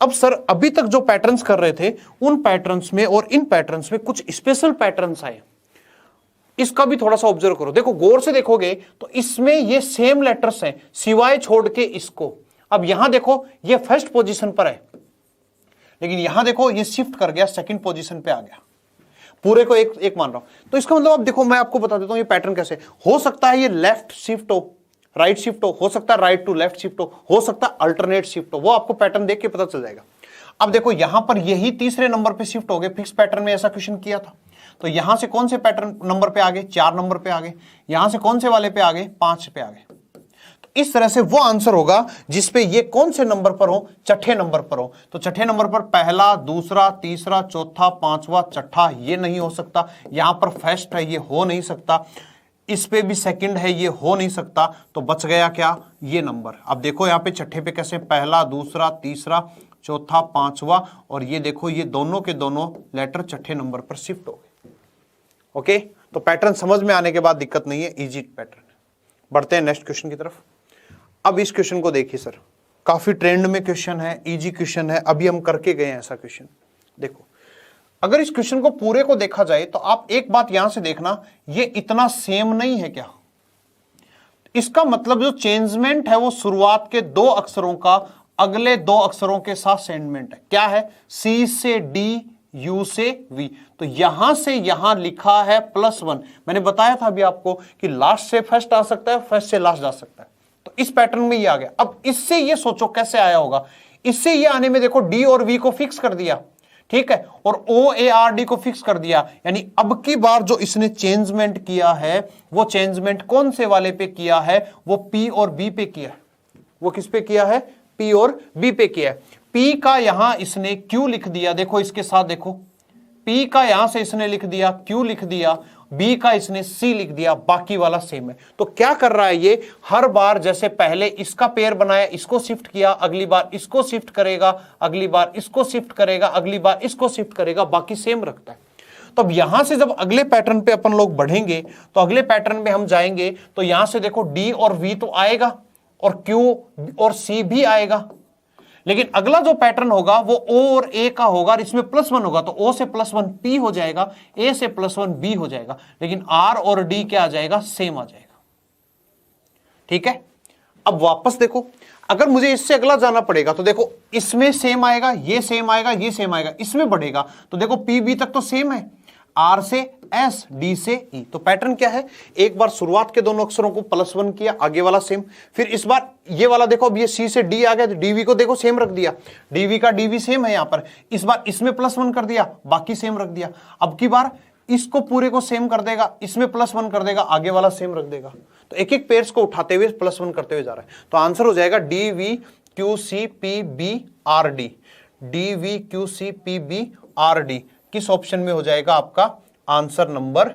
अब सर अभी तक जो पैटर्न्स कर रहे थे उन पैटर्न्स में और इन पैटर्न्स में कुछ स्पेशल पैटर्न्स आए, इसका भी थोड़ा सा ऑब्जर्व करो। देखो गौर से देखोगे तो इसमें ये सेम लेटर्स हैं सिवाय छोड़ के इसको। अब यहां देखो ये फर्स्ट पोजीशन पर है, लेकिन यहां देखो ये शिफ्ट कर गया, सेकंड पोजीशन पे आ गया, पूरे को एक एक मान रहा हूं। तो इसका मतलब अब देखो मैं आपको बता देता हूं ये पैटर्न कैसे हो सकता है। ये लेफ्ट शिफ्ट हो, राइट शिफ्ट हो सकता है राइट टू लेफ्ट शिफ्ट हो सकता है अल्टरनेट शिफ्ट हो, वो आपको पैटर्न देख के पता चल जाएगा। अब देखो यहां पर यही तीसरे नंबर पे शिफ्ट हो गए, फिक्स पैटर्न में ऐसा क्वेश्चन किया था, तो यहां से कौन से पैटर्न नंबर पे आ गए, 4 नंबर पे आ गए, यहां से कौन से वाले पे आ गए, 5 पे आ गए। तो इस तरह से वो आंसर होगा जिसपे ये कौन से नंबर पर हो, छठे नंबर पर हो। तो छठे नंबर पर पहला, दूसरा, तीसरा, चौथा, पांचवा, छठा, ये नहीं हो सकता। यहां पर फर्स्ट है, ये हो नहीं सकता। इस पे भी सेकंड है, ये हो नहीं सकता। तो बच गया क्या, ये नंबर। अब देखो यहाँ पे छठे पे कैसे, पहला, दूसरा, तीसरा, चौथा, पांचवा, और ये देखो ये दोनों के दोनों लेटर छठे नंबर पर शिफ्ट हो गए। ओके, तो पैटर्न समझ में आने के बाद दिक्कत नहीं है, इजी पैटर्न है। बढ़ते हैं नेक्स्ट क्वेश्चन की तरफ। अब इस क्वेश्चन को देखिए सर, काफी ट्रेंड में क्वेश्चन है, इजी क्वेश्चन है, अभी हम करके गए हैं ऐसा क्वेश्चन। देखो अगर इस क्वेश्चन को पूरे को देखा जाए तो आप एक बात यहां से देखना, ये इतना सेम नहीं है क्या। इसका मतलब जो चेंजमेंट है वो शुरुआत के 2 अक्षरों का अगले 2 अक्षरों के साथ सेंडमेंट है। क्या है, C से D, U से V। तो यहां से यहां लिखा है +1। मैंने बताया था अभी आपको कि लास्ट से फर्स्ट आ सकता है, फर्स्ट से लास्ट जा सकता है। तो इस पैटर्न में ये आ गया। अब इससे ये सोचो कैसे आया होगा। इससे ये आने में देखो D और V को फिक्स कर दिया, ठीक है, और OARD को फिक्स कर दिया, यानी अब की बार जो इसने चेंजमेंट किया है वो चेंजमेंट कौन से वाले पे किया है, वो P और B पे किया है। वो किस पे किया है, P और B पे किया है। P का यहां इसने Q लिख दिया, देखो इसके साथ देखो, P का यहां से इसने लिख दिया, Q लिख दिया, B का इसने C लिख दिया, बाकी वाला सेम है। तो क्या कर रहा है ये, हर बार जैसे पहले इसका पेयर बनाया, इसको शिफ्ट किया, अगली बार इसको शिफ्ट करेगा, अगली बार इसको शिफ्ट करेगा, अगली बार इसको शिफ्ट करेगा, बाकी सेम रखता है। तो अब यहां से जब अगले पैटर्न पे अपन लोग बढ़ेंगे, तो अगले पैटर्न में हम जाएंगे तो यहां से देखो D और V तो आएगा और Q और C भी आएगा, लेकिन अगला जो पैटर्न होगा वो O और A का होगा और इसमें +1 होगा, तो O से +1 P हो जाएगा, A से +1 B हो जाएगा, लेकिन R और D क्या आ जाएगा, सेम आ जाएगा। ठीक है, अब वापस देखो, अगर मुझे इससे अगला जाना पड़ेगा तो देखो इसमें सेम आएगा, ये सेम आएगा, ये सेम आएगा, इसमें बढ़ेगा तो देखो P B तक तो सेम है, R से S, D से E। तो पैटर्न क्या है, एक बार शुरुआत के दोनों अक्षरों को +1 किया, आगे वाला सेम, फिर इस बार ये वाला देखो, अब ये C से D आ गया तो DV को देखो सेम रख दिया, DV का DV सेम है यहां पर, इस बार इसमें +1 कर दिया, बाकी सेम रख दिया, अब की बार इसको पूरे को सेम कर देगा, इसमें +1 कर देगा, आगे वाला सेम रख देगा। तो एक एक पेयर्स को उठाते हुए +1 करते हुए जा रहा है। तो आंसर हो जाएगा DV QC PB RD, DV QC PB RD। किस ऑप्शन में हो जाएगा आपका answer number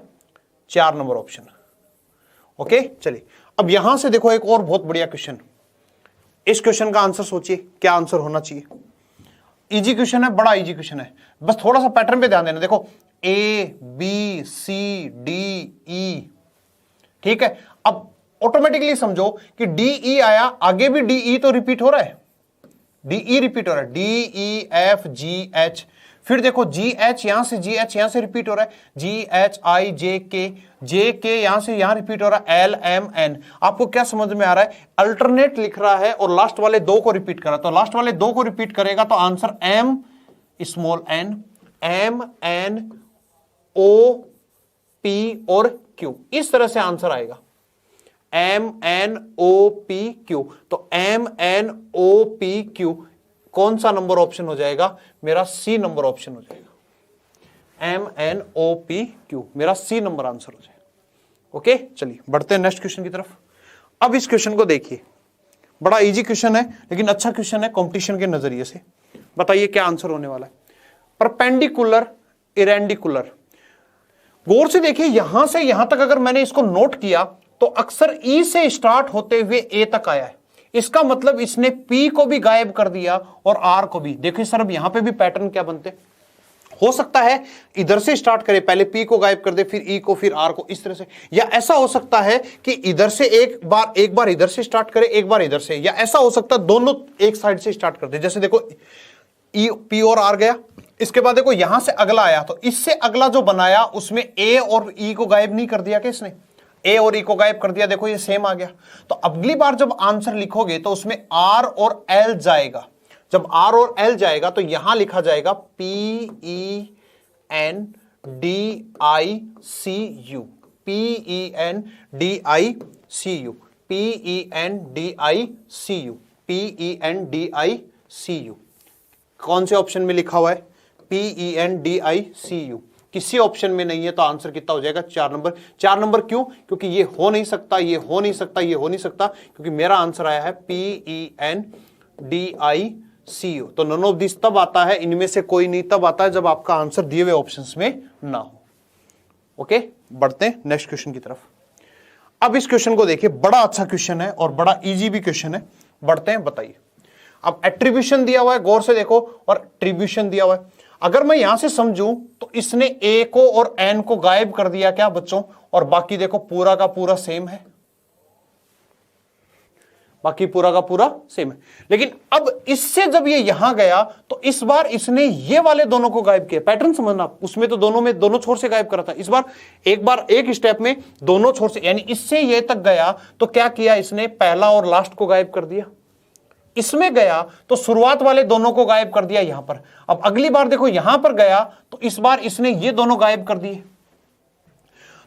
4 number option. Okay, चलिए अब यहां से देखो एक और बहुत बढ़िया क्वेश्चन, इस क्वेश्चन का आंसर सोचिए क्या आंसर होना चाहिए। इजी क्वेश्चन है, बड़ा इजी क्वेश्चन है, बस थोड़ा सा पैटर्न पे ध्यान देना। देखो A B C D E, ठीक है, अब ऑटोमेटिकली समझो कि D E आया, आगे भी D E तो रिपीट हो रहा है, D E रिपीट हो रहा है, D E F G H, फिर देखो G H यहां से G H यहां से रिपीट हो रहा है, G H I J K यहां से यहां रिपीट हो रहा है, L M N। आपको क्या समझ में आ रहा है, अल्टरनेट लिख रहा है और लास्ट वाले दो को रिपीट कर रहा है, तो लास्ट वाले दो को रिपीट करेगा तो answer M small n, M N O P और Q, इस तरह से आंसर आएगा, M N O P Q। तो M N O P Q कौन सा नंबर ऑप्शन हो जाएगा, मेरा C नंबर ऑप्शन हो जाएगा, M N O P Q मेरा C नंबर आंसर हो जाएगा। ओके, चलिए बढ़ते हैं नेक्स्ट क्वेश्चन की तरफ। अब इस क्वेश्चन को देखिए, बड़ा इजी क्वेश्चन है लेकिन अच्छा क्वेश्चन है कंपटीशन के नजरिए से। बताइए क्या आंसर होने वाला है। परपेंडिकुलर इरेंडिकुलर, गौर से देखिए, यहां से यहां तक अगर मैंने इसको नोट किया तो अक्सर E से स्टार्ट होते हुए A तक आया है, इसका मतलब इसने P को भी गायब कर दिया और R को भी। देखिए सर अब यहां पे भी पैटर्न क्या बनते, हो सकता है इधर से स्टार्ट करे, पहले P को गायब कर दे, फिर E को, फिर R को, इस तरह से, या ऐसा हो सकता है कि इधर से एक बार इधर से स्टार्ट करे, एक बार इधर से, या ऐसा हो सकता है दोनों एक साइड से स्टार्ट कर दे। जैसे देखो P और R गया, इसके बाद देखो यहां से अगला आया, तो इससे अगला जो बनाया उसमें A और E को गायब नहीं कर दिया क्या इसने, A और E को गायब कर दिया, देखो ये सेम आ गया। तो अगली बार जब आंसर लिखोगे तो उसमें R और L जाएगा, जब R और L जाएगा तो यहां लिखा जाएगा PENDICU, PENDICU, PENDICU, PENDICU। कौन से ऑप्शन में लिखा हुआ है, PENDICU, किसी ऑप्शन में नहीं है, तो आंसर कितना हो जाएगा 4 नंबर। 4 नंबर क्यों, क्योंकि ये हो नहीं सकता, ये हो नहीं सकता, ये हो नहीं सकता, क्योंकि मेरा आंसर आया है PENDICU। तो नन ऑफ दिस तब आता है, इनमें से कोई नहीं तब आता है जब आपका आंसर दिए हुए ऑप्शंस में ना हो। ओके, बढ़ते हैं नेक्स्ट क्वेश्चन की तरफ। अब इस क्वेश्चन को देखिए, बड़ा अच्छा क्वेश्चन है और बड़ा इजी भी क्वेश्चन है। बढ़ते हैं, बताइए। अब एट्रीब्यूशन दिया हुआ है, गौर से देखो, और एट्रीब्यूशन दिया हुआ है। अगर मैं यहां से समझूं तो इसने A को और N को गायब कर दिया क्या बच्चों, और बाकी देखो पूरा का पूरा सेम है, बाकी पूरा का पूरा सेम है। लेकिन अब इससे जब ये यहां गया तो इस बार इसने ये वाले दोनों को गायब किया। पैटर्न समझना, उसमें तो दोनों छोर से गायब करा था, इस बार एक स्टेप में दोनों छोर से, यानी इससे ये तक गया तो क्या किया इसने, पहला और लास्ट को गायब कर दिया। इसमें गया तो शुरुआत वाले दोनों को गायब कर दिया यहां पर। अब अगली बार देखो यहां पर गया तो इस बार इसने ये दोनों गायब कर दिए,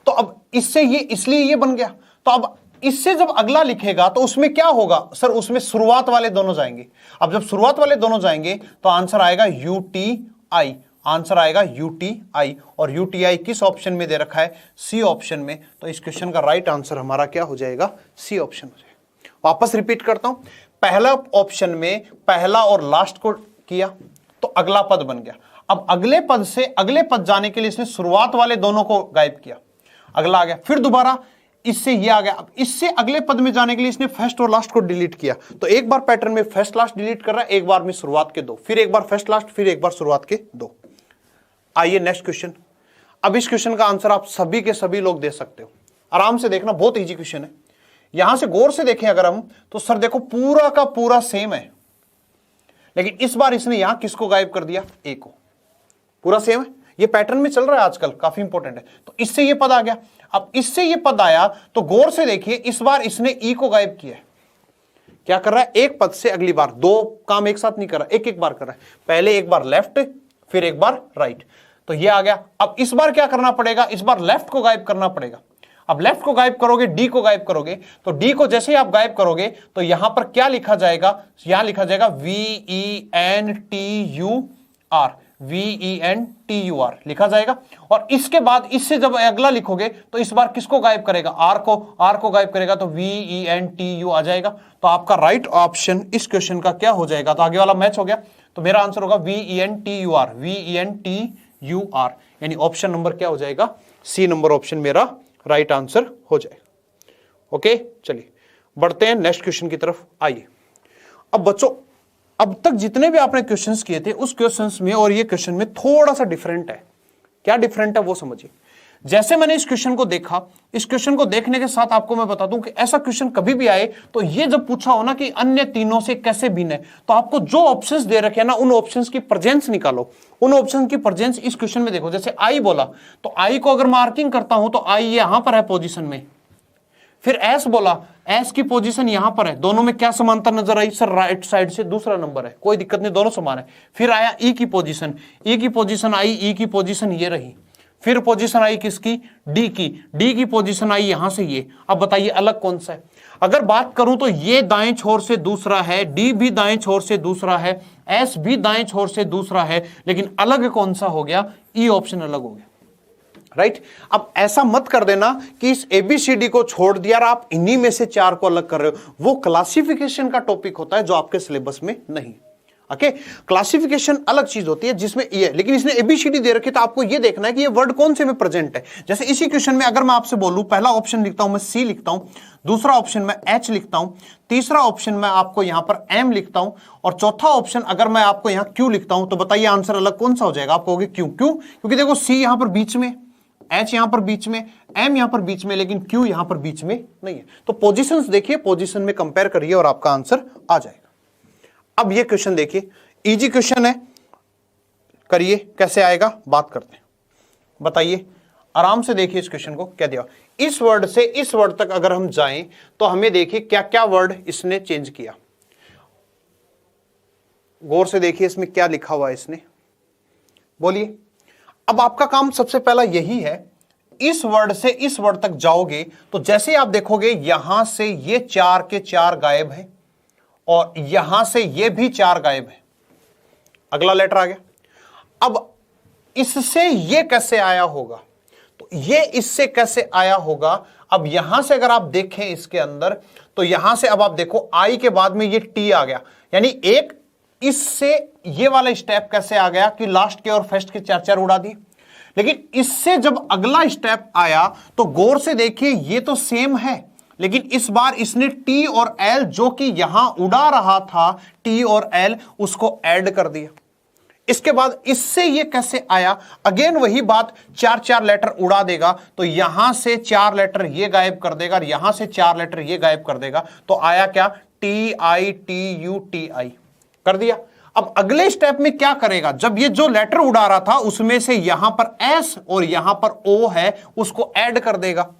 तो अब इससे ये, इसलिए ये बन गया। तो अब इससे जब अगला लिखेगा तो उसमें क्या होगा सर, उसमें शुरुआत वाले दोनों जाएंगे। अब जब शुरुआत वाले दोनों जाएंगे तो आंसर आएगा UTI, आंसर आएगा UTI, और UTI किस ऑप्शन में दे रखा है, C ऑप्शन में। तो इस क्वेश्चन का राइट आंसर हमारा क्या हो जाएगा, C ऑप्शन हो जाएगा। वापस रिपीट करता हूं, पहला ऑप्शन में पहला और लास्ट को किया तो अगला पद बन गया। अब अगले पद से अगले पद जाने के लिए इसने शुरुआत वाले दोनों को गायब किया, अगला आ गया, फिर दोबारा इससे ये आ गया। अब इससे अगले पद में जाने के लिए इसने फर्स्ट और लास्ट को डिलीट किया, तो एक बार पैटर्न में फर्स्ट लास्ट डिलीट कर रहा है, एक बार में शुरुआत के दो, फिर एक बार फर्स्ट लास्ट, फिर एक बार शुरुआत के दो। आइए नेक्स्ट क्वेश्चन। अब इस क्वेश्चन का आंसर आप सभी के सभी लोग दे सकते हो, आराम से देखना, बहुत इजी क्वेश्चन है। यहां से गौर से देखें अगर हम, तो सर देखो पूरा का पूरा सेम है, लेकिन इस बार इसने यहां किसको गायब कर दिया, ए को। पूरा सेम है, ये पैटर्न में चल रहा है आजकल, काफी इंपॉर्टेंट है। तो इससे ये पद आ गया। अब इससे ये पद आया तो गौर से देखिए, इस बार इसने ई को गायब किया है। क्या कर रहा है, एक पद से अगली बार, दो काम एक साथ नहीं कर रहा, एक एक बार कर रहा है। पहले एक बार लेफ्ट, फिर एक बार राइट, तो ये आ गया। अब इस बार क्या करना पड़ेगा, इस बार लेफ्ट को गायब करना पड़ेगा। अब लेफ्ट को गायब करोगे, डी को गायब करोगे, तो डी को जैसे ही आप गायब करोगे तो यहां पर क्या लिखा जाएगा, यहां लिखा जाएगा VENTUR, VENTUR लिखा जाएगा। और इसके बाद इससे जब अगला लिखोगे तो इस बार किसको गायब करेगा, आर को गायब करेगा, तो VENTU आ जाएगा। तो आपका राइट ऑप्शन इस क्वेश्चन का क्या हो जाएगा, तो आगे वाला मैच हो गया, तो मेरा आंसर होगा VENTUR, यानी ऑप्शन नंबर क्या हो जाएगा, सी नंबर ऑप्शन मेरा राइट आंसर हो जाएगा। ओके, चलिए बढ़ते हैं नेक्स्ट क्वेश्चन की तरफ। आइए, अब बच्चों अब तक जितने भी आपने क्वेश्चंस किए थे उस क्वेश्चंस में और ये क्वेश्चन में थोड़ा सा डिफरेंट है। क्या डिफरेंट है वो समझिए। जैसे मैंने इस क्वेश्चन को देखा, इस क्वेश्चन को देखने के साथ आपको मैं बता दूं कि ऐसा क्वेश्चन कभी भी आए तो ये जब पूछा हो ना कि अन्य तीनों से कैसे भिन्न है, तो आपको जो ऑप्शंस दे रखे हैं ना, उन ऑप्शंस की प्रेजेंस निकालो, उन ऑप्शन की प्रेजेंस इस क्वेश्चन में देखो। जैसे आई बोला, तो आई को अगर मार्किंग करता हूं तो आई यहां पर है पोजीशन में, फिर एस बोला, एस की पोजीशन यहां पर है, दोनों में क्या समानता नजर आई, सर राइट साइड से दूसरा नंबर है, कोई दिक्कत नहीं, दोनों समान है। फिर आया ई की पोजीशन, ई की पोजीशन आई, ई की पोजीशन ये रही, फिर पोजीशन आई किसकी, डी की, डी की पोजीशन आई यहां से ये। अब बताइए अलग कौन सा है। अगर बात करूं तो ये दाएं छोर से दूसरा है, डी भी दाएं छोर से दूसरा है, एस भी दाएं छोर से दूसरा है, लेकिन अलग कौन सा हो गया, ई ऑप्शन अलग हो गया, राइट। अब ऐसा मत कर देना कि इस एबीसीडी को छोड़ दिया और आप इन्हीं में से चार को अलग कर रहे हो, वो क्लासिफिकेशन का टॉपिक होता है जो आपके सिलेबस में नहीं। ओके, क्लासिफिकेशन अलग चीज होती है जिसमें ये, लेकिन इसने एबीसीडी दे रखी, तो आपको ये देखना है कि ये वर्ड कौन से में प्रेजेंट है। जैसे इसी क्वेश्चन में अगर मैं आपसे बोलूं, पहला ऑप्शन लिखता हूं मैं सी लिखता हूं, दूसरा ऑप्शन में एच लिखता हूं, तीसरा ऑप्शन में आपको यहां पर एम लिखता हूं, और चौथा ऑप्शन अगर मैं आपको यहां क्यू लिखता हूं, तो बताइए आंसर अलग कौन सा हो जाएगा। आप कहोगे क्यू, क्यों, क्योंकि देखो सी यहां पर बीच में, एच यहां पर बीच में, एम यहां पर बीच में, लेकिन क्यू यहां पर बीच में नहीं है। तो पोजीशंस देखिए, पोजीशन में कंपेयर करिए और आपका आंसर आ जाएगा। अब ये क्वेश्चन देखिए, इजी क्वेश्चन है, करिए, कैसे आएगा बात करते हैं। बताइए, आराम से देखिए इस क्वेश्चन को, क्या दिया। इस वर्ड से इस वर्ड तक अगर हम जाएं तो हमें देखिए क्या क्या वर्ड इसने चेंज किया। गौर से देखिए इसमें क्या लिखा हुआ है इसने, बोलिए। अब आपका काम सबसे पहला यही है, इस वर्ड से इस वर्ड तक जाओगे तो जैसे आप देखोगे यहां से ये चार के चार गायब है और यहां से ये भी चार गायब है। अगला लेटर आ गया। अब इससे ये कैसे आया होगा, तो ये इससे कैसे आया होगा। अब यहां से अगर आप देखें इसके अंदर, तो यहां से अब आप देखो आई के बाद में ये टी आ गया, यानी एक इससे ये वाला स्टेप कैसे आ गया कि लास्ट के और फर्स्ट के चार चार उड़ा दिए। लेकिन इससे जब अगला स्टेप आया तो गौर से देखिए ये तो सेम है, लेकिन इस बार इसने टी और एल जो कि यहां उड़ा रहा था, टी और एल उसको ऐड कर दिया। इसके बाद इससे ये कैसे आया, अगेन वही बात, चार चार लेटर उड़ा देगा, तो यहां से चार लेटर ये गायब कर देगा और यहां से चार लेटर ये गायब कर देगा, तो आया क्या, T I T U T I कर दिया। अब अगले स्टेप में क्या करेगा, जब ये जो लेटर उड़ा रहा था उसमें से यहां पर एस और यहां पर ओ है, उसको ऐड कर देगा।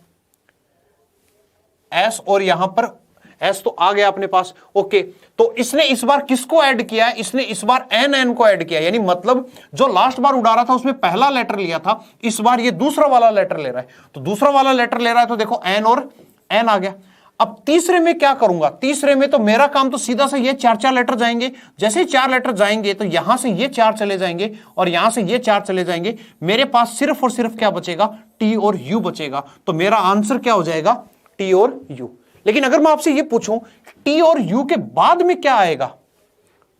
एस और यहां पर एस तो आ गया अपने पास, ओके। तो इसने इस बार किसको ऐड किया है, इसने इस बार एन एन को ऐड किया, यानी मतलब जो लास्ट बार उड़ा रहा था उसमें पहला लेटर लिया था, इस बार ये दूसरा वाला लेटर ले रहा है, तो दूसरा वाला लेटर ले रहा है, तो देखो एन और एन आ गया। अब तीसरे में क्या करूंगा, तीसरे में तो मेरा काम तो सीधा सा ये चार चार लेटर जाएंगे, जैसे ही चार लेटर जाएंगे तो यहां से ये चार चले जाएंगे और यहां से ये चार चले जाएंगे, मेरे पास सिर्फ और सिर्फ क्या बचेगा, टी और यू बचेगा। तो मेरा आंसर क्या हो जाएगा, टी और यू। लेकिन अगर मैं आपसे ये पूछूं टी और यू के बाद में क्या आएगा,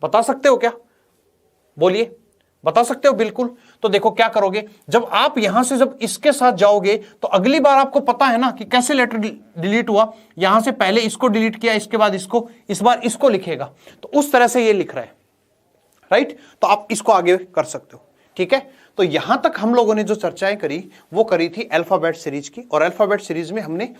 बता सकते हो क्या, बोलिए, बता सकते हो? बिल्कुल। तो देखो क्या करोगे, जब आप यहां से जब इसके साथ जाओगे तो अगली बार आपको पता है ना कि कैसे लेटर डिलीट हुआ, यहां से पहले इसको डिलीट किया, इसके बाद इसको, इस बार इसको लिखेगा, तो उस तरह से ये लिख रहा है, राइट। तो आप इसको आगे कर सकते हो, ठीक है। तो यहां तक हम लोगों ने जो चर्चाएं करी वो करी थी अल्फाबेट सीरीज की, और अल्फाबेट सीरीज में हमने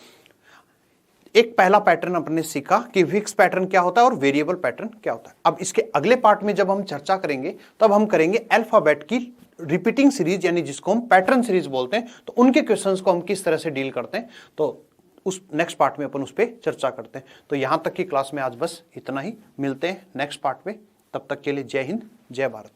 एक पहला पैटर्न अपने सीखा कि फिक्स पैटर्न क्या होता है और वेरिएबल पैटर्न क्या होता है। अब इसके अगले पार्ट में जब हम चर्चा करेंगे तब हम करेंगे अल्फाबेट की रिपीटिंग सीरीज, यानी जिसको हम पैटर्न सीरीज बोलते हैं। तो उनके क्वेश्चंस को हम किस तरह से डील करते हैं, तो उस नेक्स्ट पार्ट में अपन उस पर चर्चा करते हैं। तो यहां तक की क्लास में आज बस इतना ही, मिलते हैं नेक्स्ट पार्ट में। तब तक के लिए जय हिंद, जय भारत।